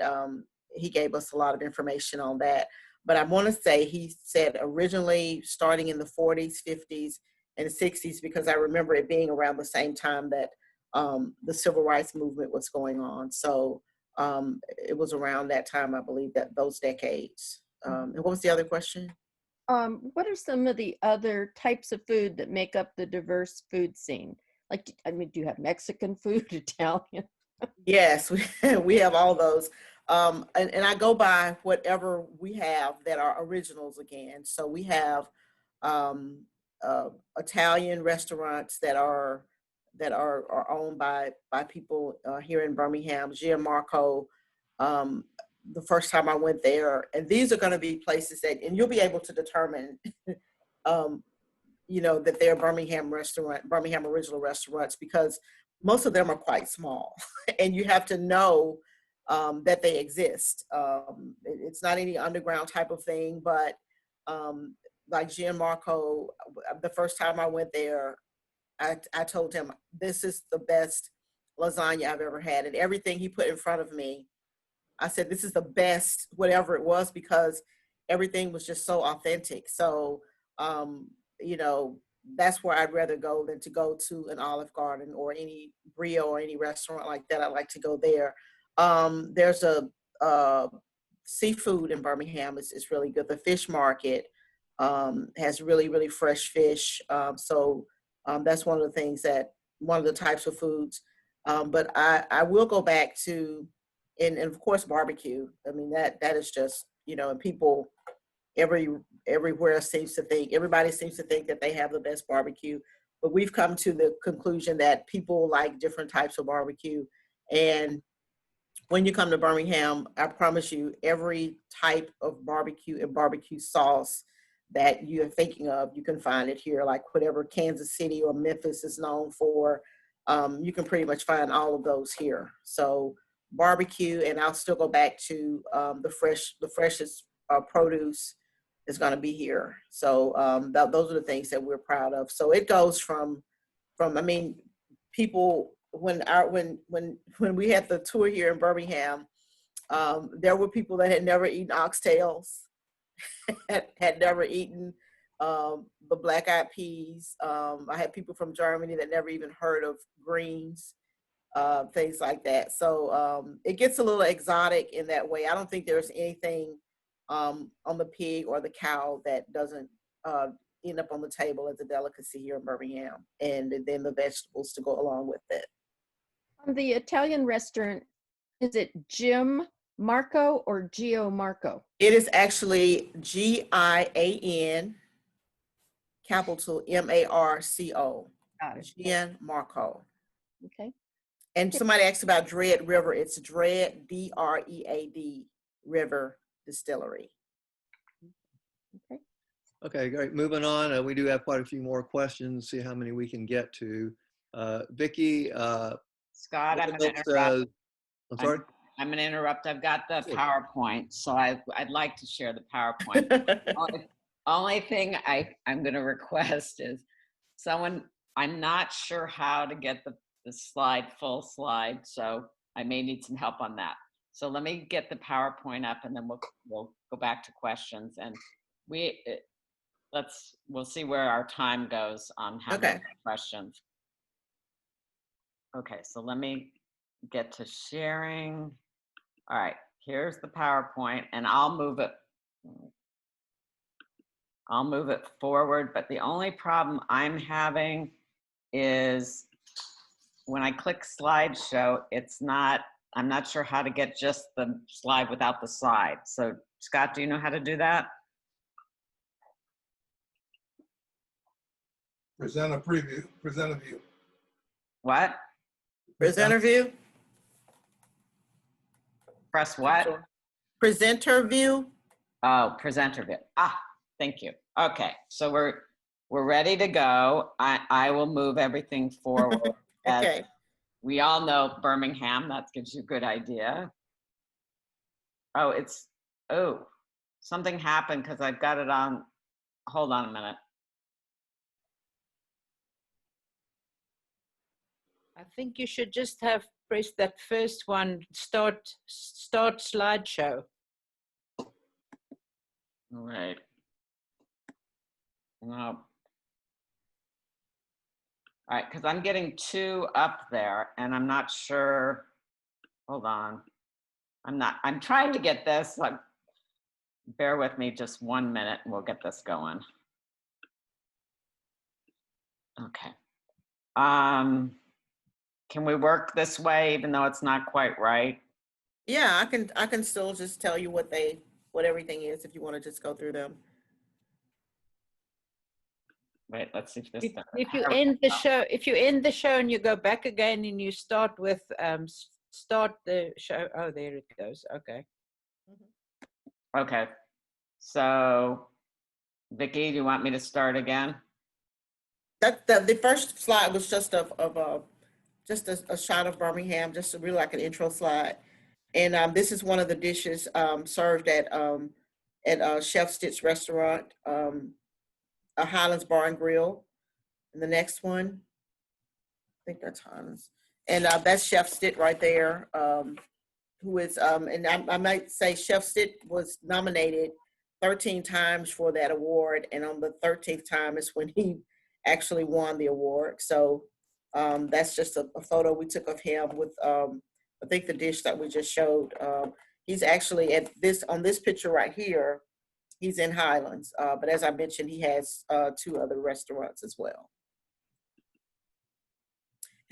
he gave us a lot of information on that. But I want to say he said originally starting in the 40s, 50s, and 60s, because I remember it being around the same time that the civil rights movement was going on. So it was around that time, I believe, that those decades. And what was the other question? What are some of the other types of food that make up the diverse food scene? Like, I mean, do you have Mexican food, Italian? Yes, we have all those. And I go by whatever we have that are originals again. So we have um, Italian restaurants that are owned by people here in Birmingham. Gianmarco, the first time I went there, and these are going to be places that, and you'll be able to determine, that they're Birmingham original restaurants, because most of them are quite small, and you have to know that they exist. It's not any underground type of thing, but like Gianmarco, the first time I went there, I told him, this is the best lasagna I've ever had. And everything he put in front of me, I said, this is the best, whatever it was, because everything was just so authentic. So, that's where I'd rather go than to go to an Olive Garden or any Brio or any restaurant like that. I like to go there. There's a seafood in Birmingham. It's really good. The fish market has really, really fresh fish. So that's one of the types of foods. But I will go back to, and of course, barbecue. I mean, that is just, and people everybody seems to think that they have the best barbecue. But we've come to the conclusion that people like different types of barbecue. And when you come to Birmingham, I promise you, every type of barbecue and barbecue sauce that you're thinking of, you can find it here. Like whatever Kansas City or Memphis is known for, you can pretty much find all of those here. So barbecue, and I'll still go back to the freshest produce is going to be here. So those are the things that we're proud of. So it goes from I mean, people, when we had the tour here in Birmingham, there were people that had never eaten oxtails, had never eaten the black-eyed peas. I had people from Germany that never even heard of greens, things like that. So it gets a little exotic in that way. I don't think there's anything on the pig or the cow that doesn't end up on the table as a delicacy here in Birmingham, and then the vegetables to go along with it. The Italian restaurant, is it Jim Marco or Gio Marco? It is actually Gian, capital Marco. Gianmarco. Okay. And somebody asked about Dread River. It's Dread, Dread River Distillery. Okay. Okay, great. Moving on, we do have quite a few more questions. See how many we can get to. Vicki, Scott, I'm going to interrupt. I'm sorry. I'm going to interrupt. I've got the Sure. PowerPoint, so I'd like to share the PowerPoint. Only thing I'm going to request is someone. I'm not sure how to get the full slide, so I may need some help on that. So let me get the PowerPoint up, and then we'll go back to questions, and we'll see where our time goes on how many questions. Okay, so let me get to sharing. All right, here's the PowerPoint, and I'll move it forward, but the only problem I'm having is when I click slideshow, I'm not sure how to get just the slide without the slide. So Scott, do you know how to do that? Present a preview, present a view. What? Presenter view? Press what? Presenter view? Oh, presenter view. Thank you. Okay, so we're ready to go. I will move everything forward. Okay. We all know Birmingham, that gives you a good idea. Something happened because I've got it on, hold on a minute. I think you should just have pressed that first one, start slideshow. All right. No. All right, because I'm getting two up there and I'm not sure. Hold on. I'm trying to get this. Bear with me just 1 minute and we'll get this going. Okay. Can we work this way even though it's not quite right? Yeah, I can still just tell you what everything is if you want to just go through them. Wait, let's see if this. If you end the show, and you go back again and you start with start the show. Oh, there it goes. Okay. Okay. So, Vicki, do you want me to start again? That the first slide was just just a shot of Birmingham, just really like an intro slide. And this is one of the dishes served at Chef Stitch Restaurant, a Highlands Bar and Grill. And the next one, I think that's Highlands. And that's Chef Stitt right there, who is, and I might say Chef Stitt was nominated 13 times for that award. And on the 13th time is when he actually won the award. So that's just a photo we took of him with, I think the dish that we just showed. He's actually on this picture right here, he's in Highlands. But as I mentioned, he has 2 other restaurants as well.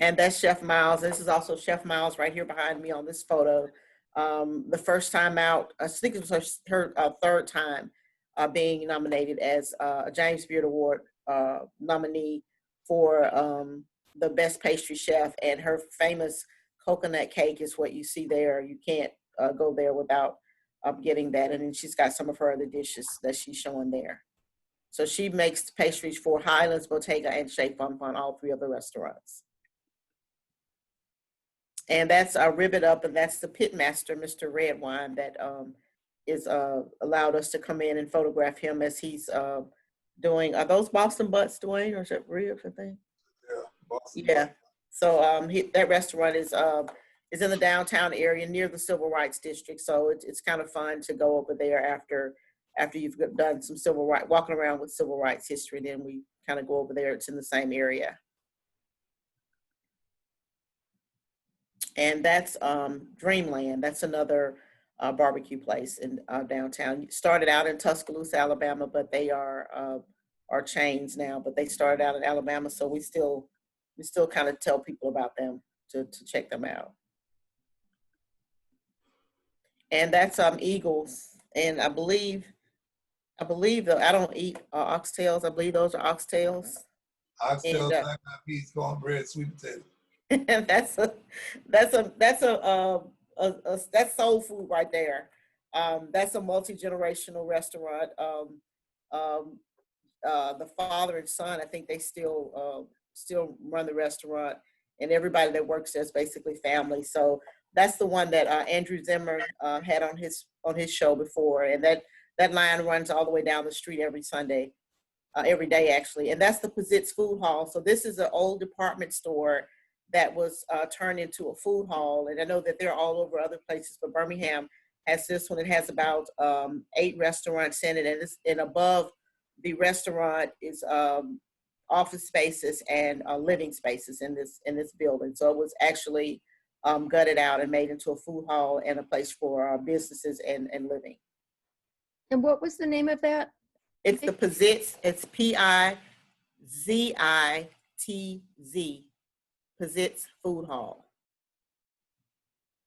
And that's Chef Miles. This is also Chef Miles right here behind me on this photo. The first time out, I think it was her 3rd time being nominated as a James Beard Award nominee for the best pastry chef. And her famous coconut cake is what you see there. You can't go there without getting that. And then she's got some of her other dishes that she's showing there. So she makes pastries for Highlands, Bottega, and Chez Fun Fun, all 3 of the restaurants. And that's Rivet Up, and that's the pitmaster, Mr. Redwine, that is allowed us to come in and photograph him as he's doing. Are those Boston butts, Dwayne, or is that ribs, I think? Yeah, Boston. Yeah. So that restaurant is in the downtown area near the Civil Rights District. So it's kind of fun to go over there after you've done some civil rights, walking around with civil rights history. Then we kind of go over there. It's in the same area. And that's Dreamland. That's another barbecue place in downtown. Started out in Tuscaloosa, Alabama, but they are chains now. But they started out in Alabama, so we still kind of tell people about them to check them out. And that's Eagles. And I believe though I don't eat oxtails. I believe those are oxtails. Oxtails, black eyed peas, cornbread, sweet potato. And that's soul food right there. That's a multi-generational restaurant. The father and son, I think they still run the restaurant, and everybody that works there is basically family. So that's the one that Andrew Zimmer had on his show before, and that line runs all the way down the street every Sunday, every day actually. And that's the Pizitz Food Hall. So this is an old department store that was turned into a food hall. And I know that they're all over other places, but Birmingham has this one. It has about 8 restaurants in it, and above the restaurant is office spaces and living spaces in this building. So it was actually gutted out and made into a food hall and a place for businesses and living. And what was the name of that? It's the Pizitz. It's Pizitz. Pizitz Food Hall.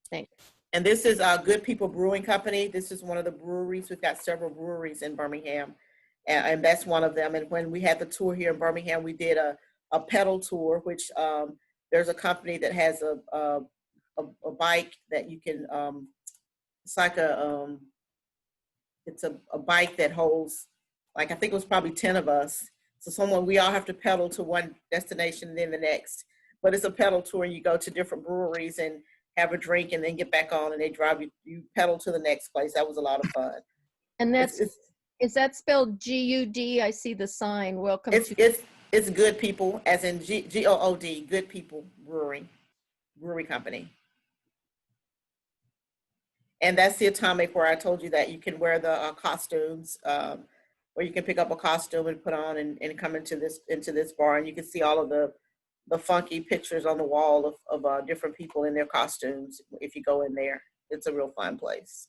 Thanks. And this is Good People Brewing Company. This is one of the breweries. We've got several breweries in Birmingham, and that's one of them. And when we had the tour here in Birmingham, we did a pedal tour, which there's a company that has a bike that you can, it's like it's a bike that holds, like, I think it was probably 10 of us. So we all have to pedal to one destination and then the next. But it's a pedal tour, and you go to different breweries and have a drink and then get back on, and they drive you pedal to the next place. That was a lot of fun. And is that spelled G-U-D? I see the sign. Welcome to. It's Good People, as in G-O-O-D, Good People Brewery Company. And that's the Atomic, where I told you that you can wear the costumes, or you can pick up a costume and put on and come into this bar, and you can see all of the funky pictures on the wall of different people in their costumes. If you go in there, it's a real fun place.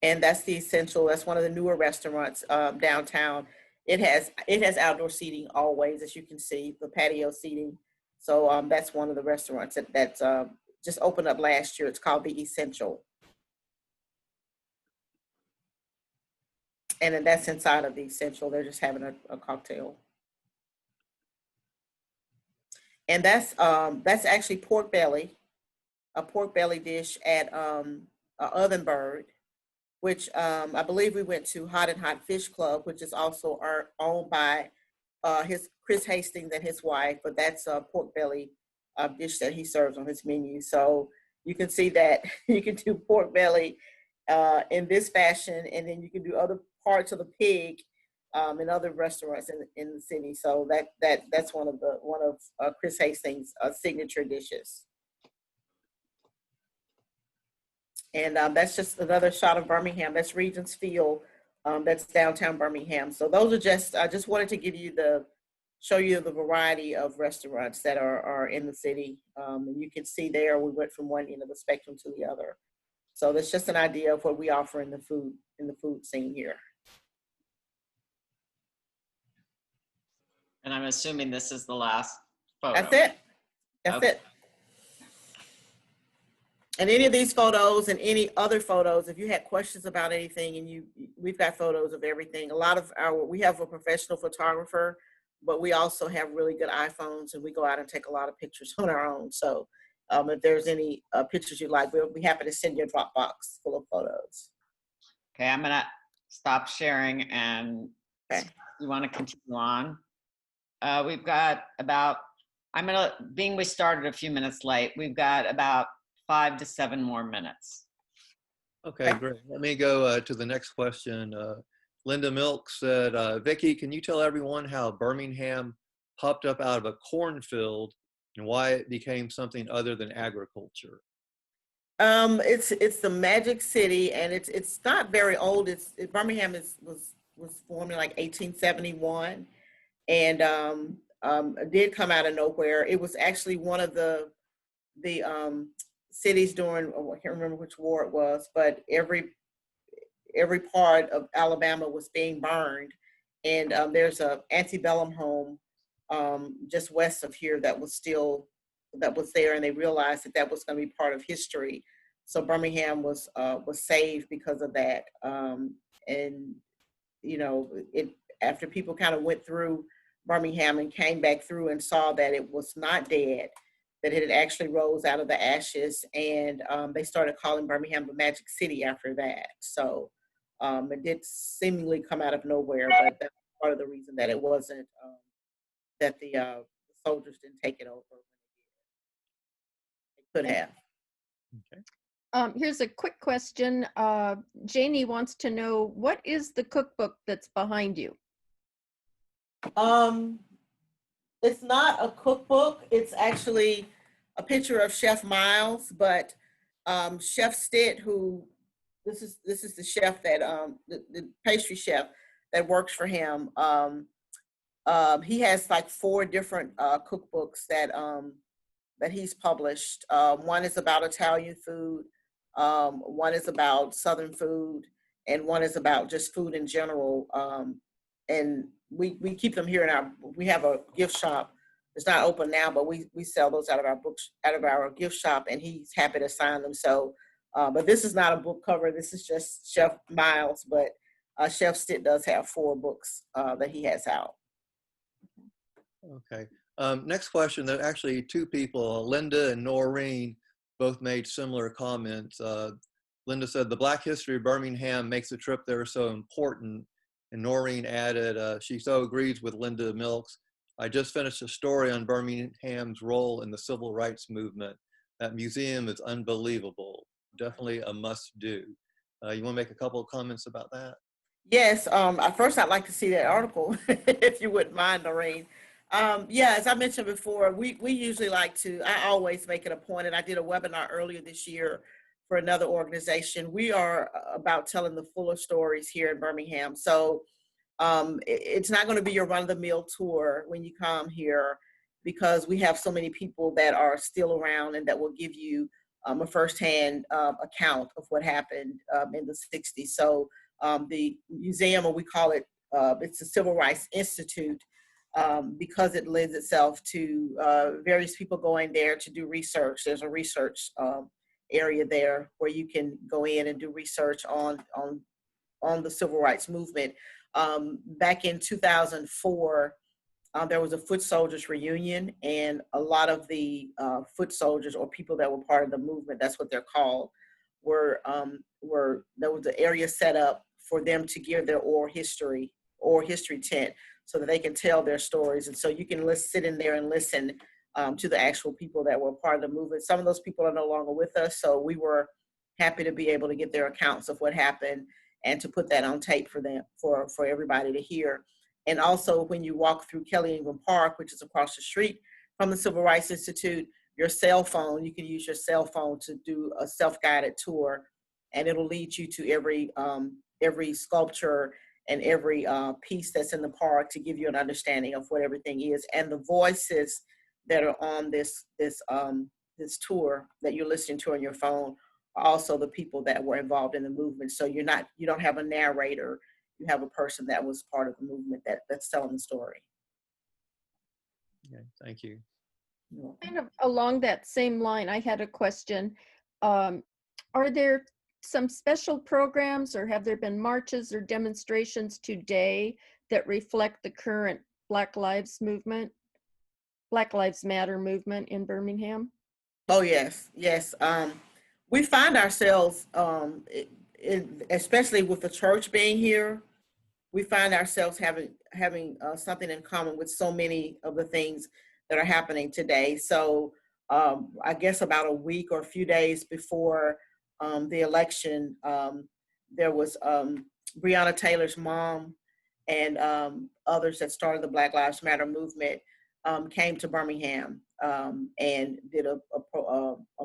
And that's the Essential. That's one of the newer restaurants downtown. It has outdoor seating always, as you can see, the patio seating. So that's one of the restaurants that's just opened up last year. It's called the Essential. And then that's inside of the Essential. They're just having a cocktail. And that's actually pork belly, a pork belly dish at Oven Bird, which I believe we went to Hot and Hot Fish Club, which is also owned by his Chris Hastings and his wife. But that's a pork belly dish that he serves on his menu. So you can see that you can do pork belly in this fashion, and then you can do other parts of the pig in other restaurants in the city. So that's one of Chris Hastings' signature dishes. And that's just another shot of Birmingham. That's Regents Field. That's downtown Birmingham. So those are I just wanted to show you the variety of restaurants that are in the city. And you can see there, we went from one end of the spectrum to the other. So that's just an idea of what we offer in the food scene here. And I'm assuming this is the last photo. That's it. That's it. And any of these photos and any other photos, if you had questions about anything, and we've got photos of everything. We have a professional photographer, but we also have really good iPhones, and we go out and take a lot of pictures on our own. So if there's any pictures you like, we'll be happy to send you a Dropbox full of photos. Okay, I'm gonna stop sharing, and Okay. you want to continue on? We've got about, being we started a few minutes late, we've got about 5 to 7 more minutes. Okay, great. Let me go to the next question. Linda Milk said, Vicki, can you tell everyone how Birmingham popped up out of a cornfield and why it became something other than agriculture? It's the Magic City, and it's not very old. Birmingham was formed in like 1871, and it did come out of nowhere. It was actually one of the cities during, I can't remember which war it was, but every part of Alabama was being burned, and there's a antebellum home just west of here that was there, and they realized that was going to be part of history. So Birmingham was saved because of that. And after people kind of went through Birmingham and came back through and saw that it was not dead, that it had actually rose out of the ashes, and they started calling Birmingham the Magic City after that. So it did seemingly come out of nowhere, but that's part of the reason that it wasn't, that the soldiers didn't take it over. They could have. Okay. Here's a quick question. Janie wants to know, what is the cookbook that's behind you? It's not a cookbook. It's actually a picture of Chef Miles, but Chef Stitt, this is the chef that the pastry chef that works for him. He has like 4 different cookbooks that he's published. One is about Italian food, one is about Southern food, and one is about just food in general. And we keep them here we have a gift shop. It's not open now, but we sell those out of our gift shop, and he's happy to sign them. So, but this is not a book cover. This is just Chef Miles, but Chef Stitt does have 4 books that he has out. Okay. Next question. There are actually 2 people, Linda and Noreen, both made similar comments. Linda said, the Black history of Birmingham makes the trip there so important. And Noreen added, she so agrees with Linda Milks. I just finished a story on Birmingham's role in the civil rights movement. That museum is unbelievable. Definitely a must do. You want to make a couple of comments about that? Yes. First, I'd like to see that article, if you wouldn't mind, Noreen. Yeah, as I mentioned before, we usually I always make it a point, and I did a webinar earlier this year for another organization. We are about telling the fuller stories here in Birmingham. So it's not going to be your run-of-the-mill tour when you come here, because we have so many people that are still around and that will give you a firsthand account of what happened in the 60s. So the museum, or we call it, it's the Civil Rights Institute, because it lends itself to various people going there to do research. There's a research area there where you can go in and do research on on the civil rights movement. Back in 2004, there was a foot soldiers reunion, and a lot of the foot soldiers, or people that were part of the movement, that's what they're called, were there was an area set up for them to give their oral history tent, so that they can tell their stories. And so you can sit in there and listen to the actual people that were part of the movement. Some of those people are no longer with us, so we were happy to be able to get their accounts of what happened and to put that on tape for them, for everybody to hear. And also, when you walk through Kelly Ingram Park, which is across the street from the Civil Rights Institute, your cell phone, you can use your cell phone to do a self-guided tour, and it'll lead you to every sculpture and every piece that's in the park to give you an understanding of what everything is. And the voices that are on this tour that you're listening to on your phone are also the people that were involved in the movement. So you don't have a narrator. You have a person that was part of the movement that's telling the story. Okay, thank you. Kind of along that same line, I had a question. Are there some special programs, or have there been marches or demonstrations today that reflect the current Black Lives Matter movement in Birmingham? Oh, yes. We find ourselves, especially with the church being here, we find ourselves having something in common with so many of the things that are happening today. So I guess about a week or a few days before the election, there was Breonna Taylor's mom and others that started the Black Lives Matter movement came to Birmingham and did a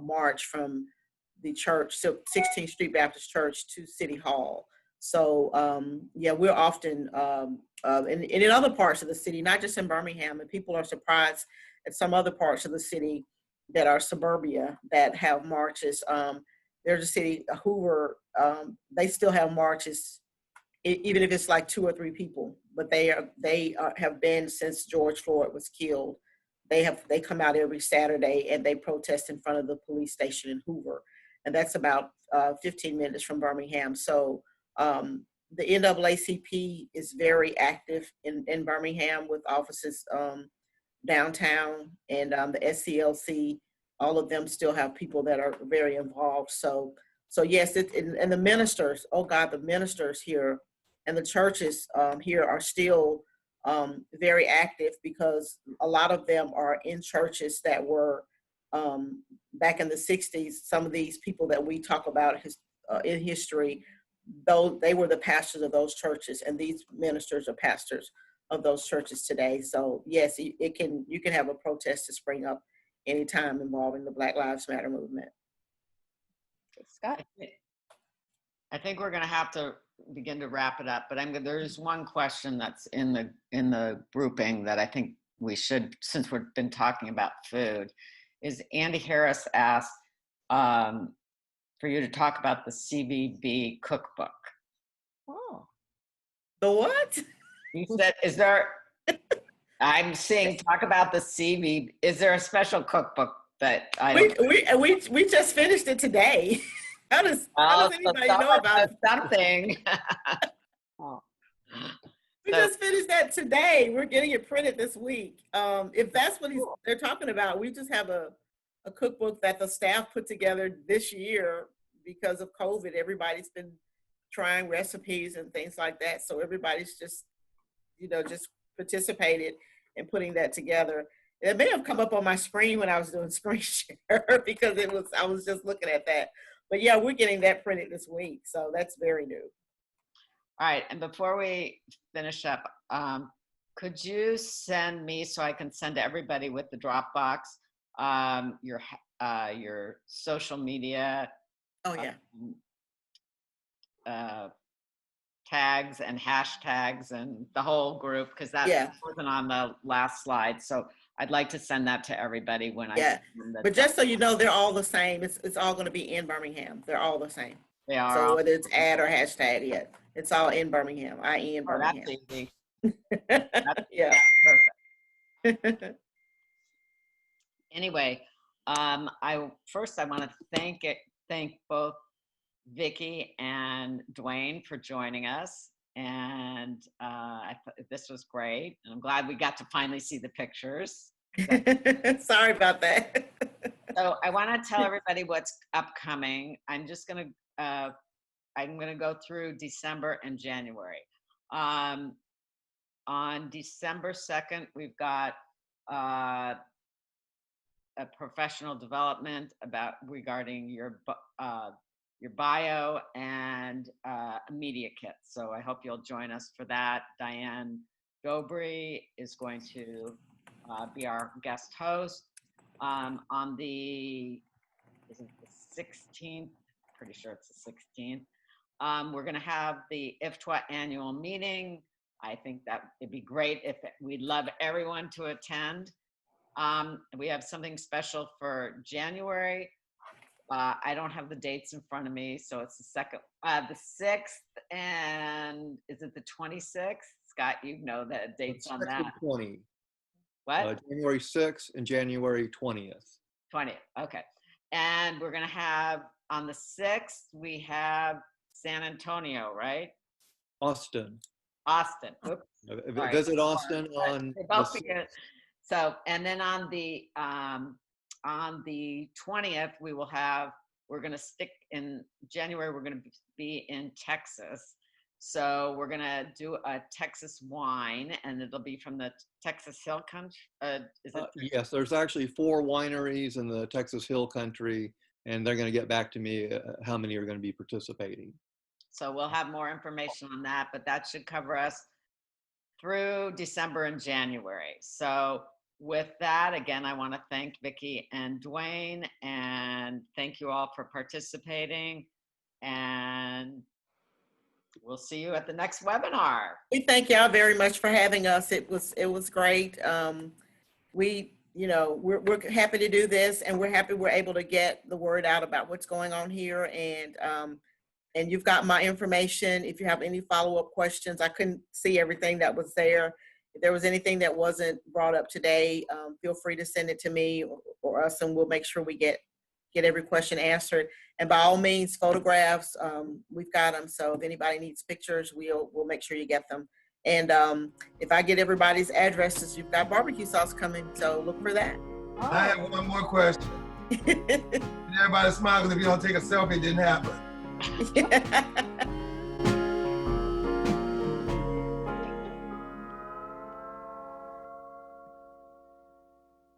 march from the church, 16th Street Baptist Church, to City Hall. So yeah, we're often, and in other parts of the city, not just in Birmingham, and people are surprised at some other parts of the city that are suburbia that have marches. There's a city, Hoover, they still have marches, even if it's like 2 or 3 people, but they have been since George Floyd was killed. They come out every Saturday and they protest in front of the police station in Hoover, and that's about 15 minutes from Birmingham. So the NAACP is very active in Birmingham with offices downtown, and the SCLC, all of them still have people that are very involved. So yes, and the ministers, oh God, the ministers here and the churches here are still very active, because a lot of them are in churches that were back in the 60s. Some of these people that we talk about in history, though, they were the pastors of those churches, and these ministers are pastors of those churches today. So yes, you can have a protest to spring up anytime involving the Black Lives Matter movement. Scott? I think we're going to have to begin to wrap it up, but there's one question that's in the grouping that I think we should, since we've been talking about food, is Andy Harris asked for you to talk about the CVB cookbook. Oh. The what? He said, is there, I'm seeing, talk about the CV, is there a special cookbook that we just finished it today. How does anybody know about something? Oh. We just finished that today. We're getting it printed this week. If that's what they're talking about, we just have a cookbook that the staff put together this year because of COVID. Everybody's been trying recipes and things like that. So everybody's just participated in putting that together. It may have come up on my screen when I was doing screen share because I was just looking at that. But yeah, we're getting that printed this week. So that's very new. All right, and before we finish up, could you send me, so I can send to everybody with the Dropbox, your social media? Oh yeah. Tags and hashtags and the whole group, because that wasn't on the last slide. So I'd like to send that to everybody when I. But just so you know, they're all the same. It's all going to be in Birmingham. They're all the same. They are. So whether it's ad or hashtag, it's all in Birmingham. IE in Birmingham. That's easy. Yeah. Perfect. Anyway, I want to thank both Vicki and Dwayne for joining us. And I thought this was great. And I'm glad we got to finally see the pictures. Sorry about that. So I want to tell everybody what's upcoming. I'm gonna go through December and January. On December 2nd, we've got a professional development regarding your bio and a media kit. So I hope you'll join us for that. Diane Gobry is going to be our guest host. On the 16th, pretty sure it's the 16th, we're going to have the IFTWA annual meeting. I think that it'd be great we'd love everyone to attend. We have something special for January. I don't have the dates in front of me, so it's the 6th, and is it the 26th? Scott, you know the dates on that. 20. What? January 6th and January 20th. 20th, okay. And we're gonna have, on the 6th, we have San Antonio, right? Austin. Oops. Sorry. Visit Austin on They both begin. So, and then on the 20th, we're going to stick in January, we're going to be in Texas. So we're going to do a Texas wine, and it'll be from the Texas Hill Country. Yes, there's actually 4 wineries in the Texas Hill Country, and they're going to get back to me how many are going to be participating. So we'll have more information on that, but that should cover us through December and January. So with that, again, I want to thank Vicki and Dwayne, and thank you all for participating. And we'll see you at the next webinar. We thank y'all very much for having us. It was great. We're happy to do this, and we're happy we're able to get the word out about what's going on here. And you've got my information. If you have any follow-up questions, I couldn't see everything that was there. If there was anything that wasn't brought up today, feel free to send it to me or us, and we'll make sure we get every question answered. And by all means, photographs, we've got them. So if anybody needs pictures, we'll make sure you get them. And if I get everybody's addresses, you've got barbecue sauce coming, so look for that. I have one more question. Everybody smile, because if you don't take a selfie, it didn't happen.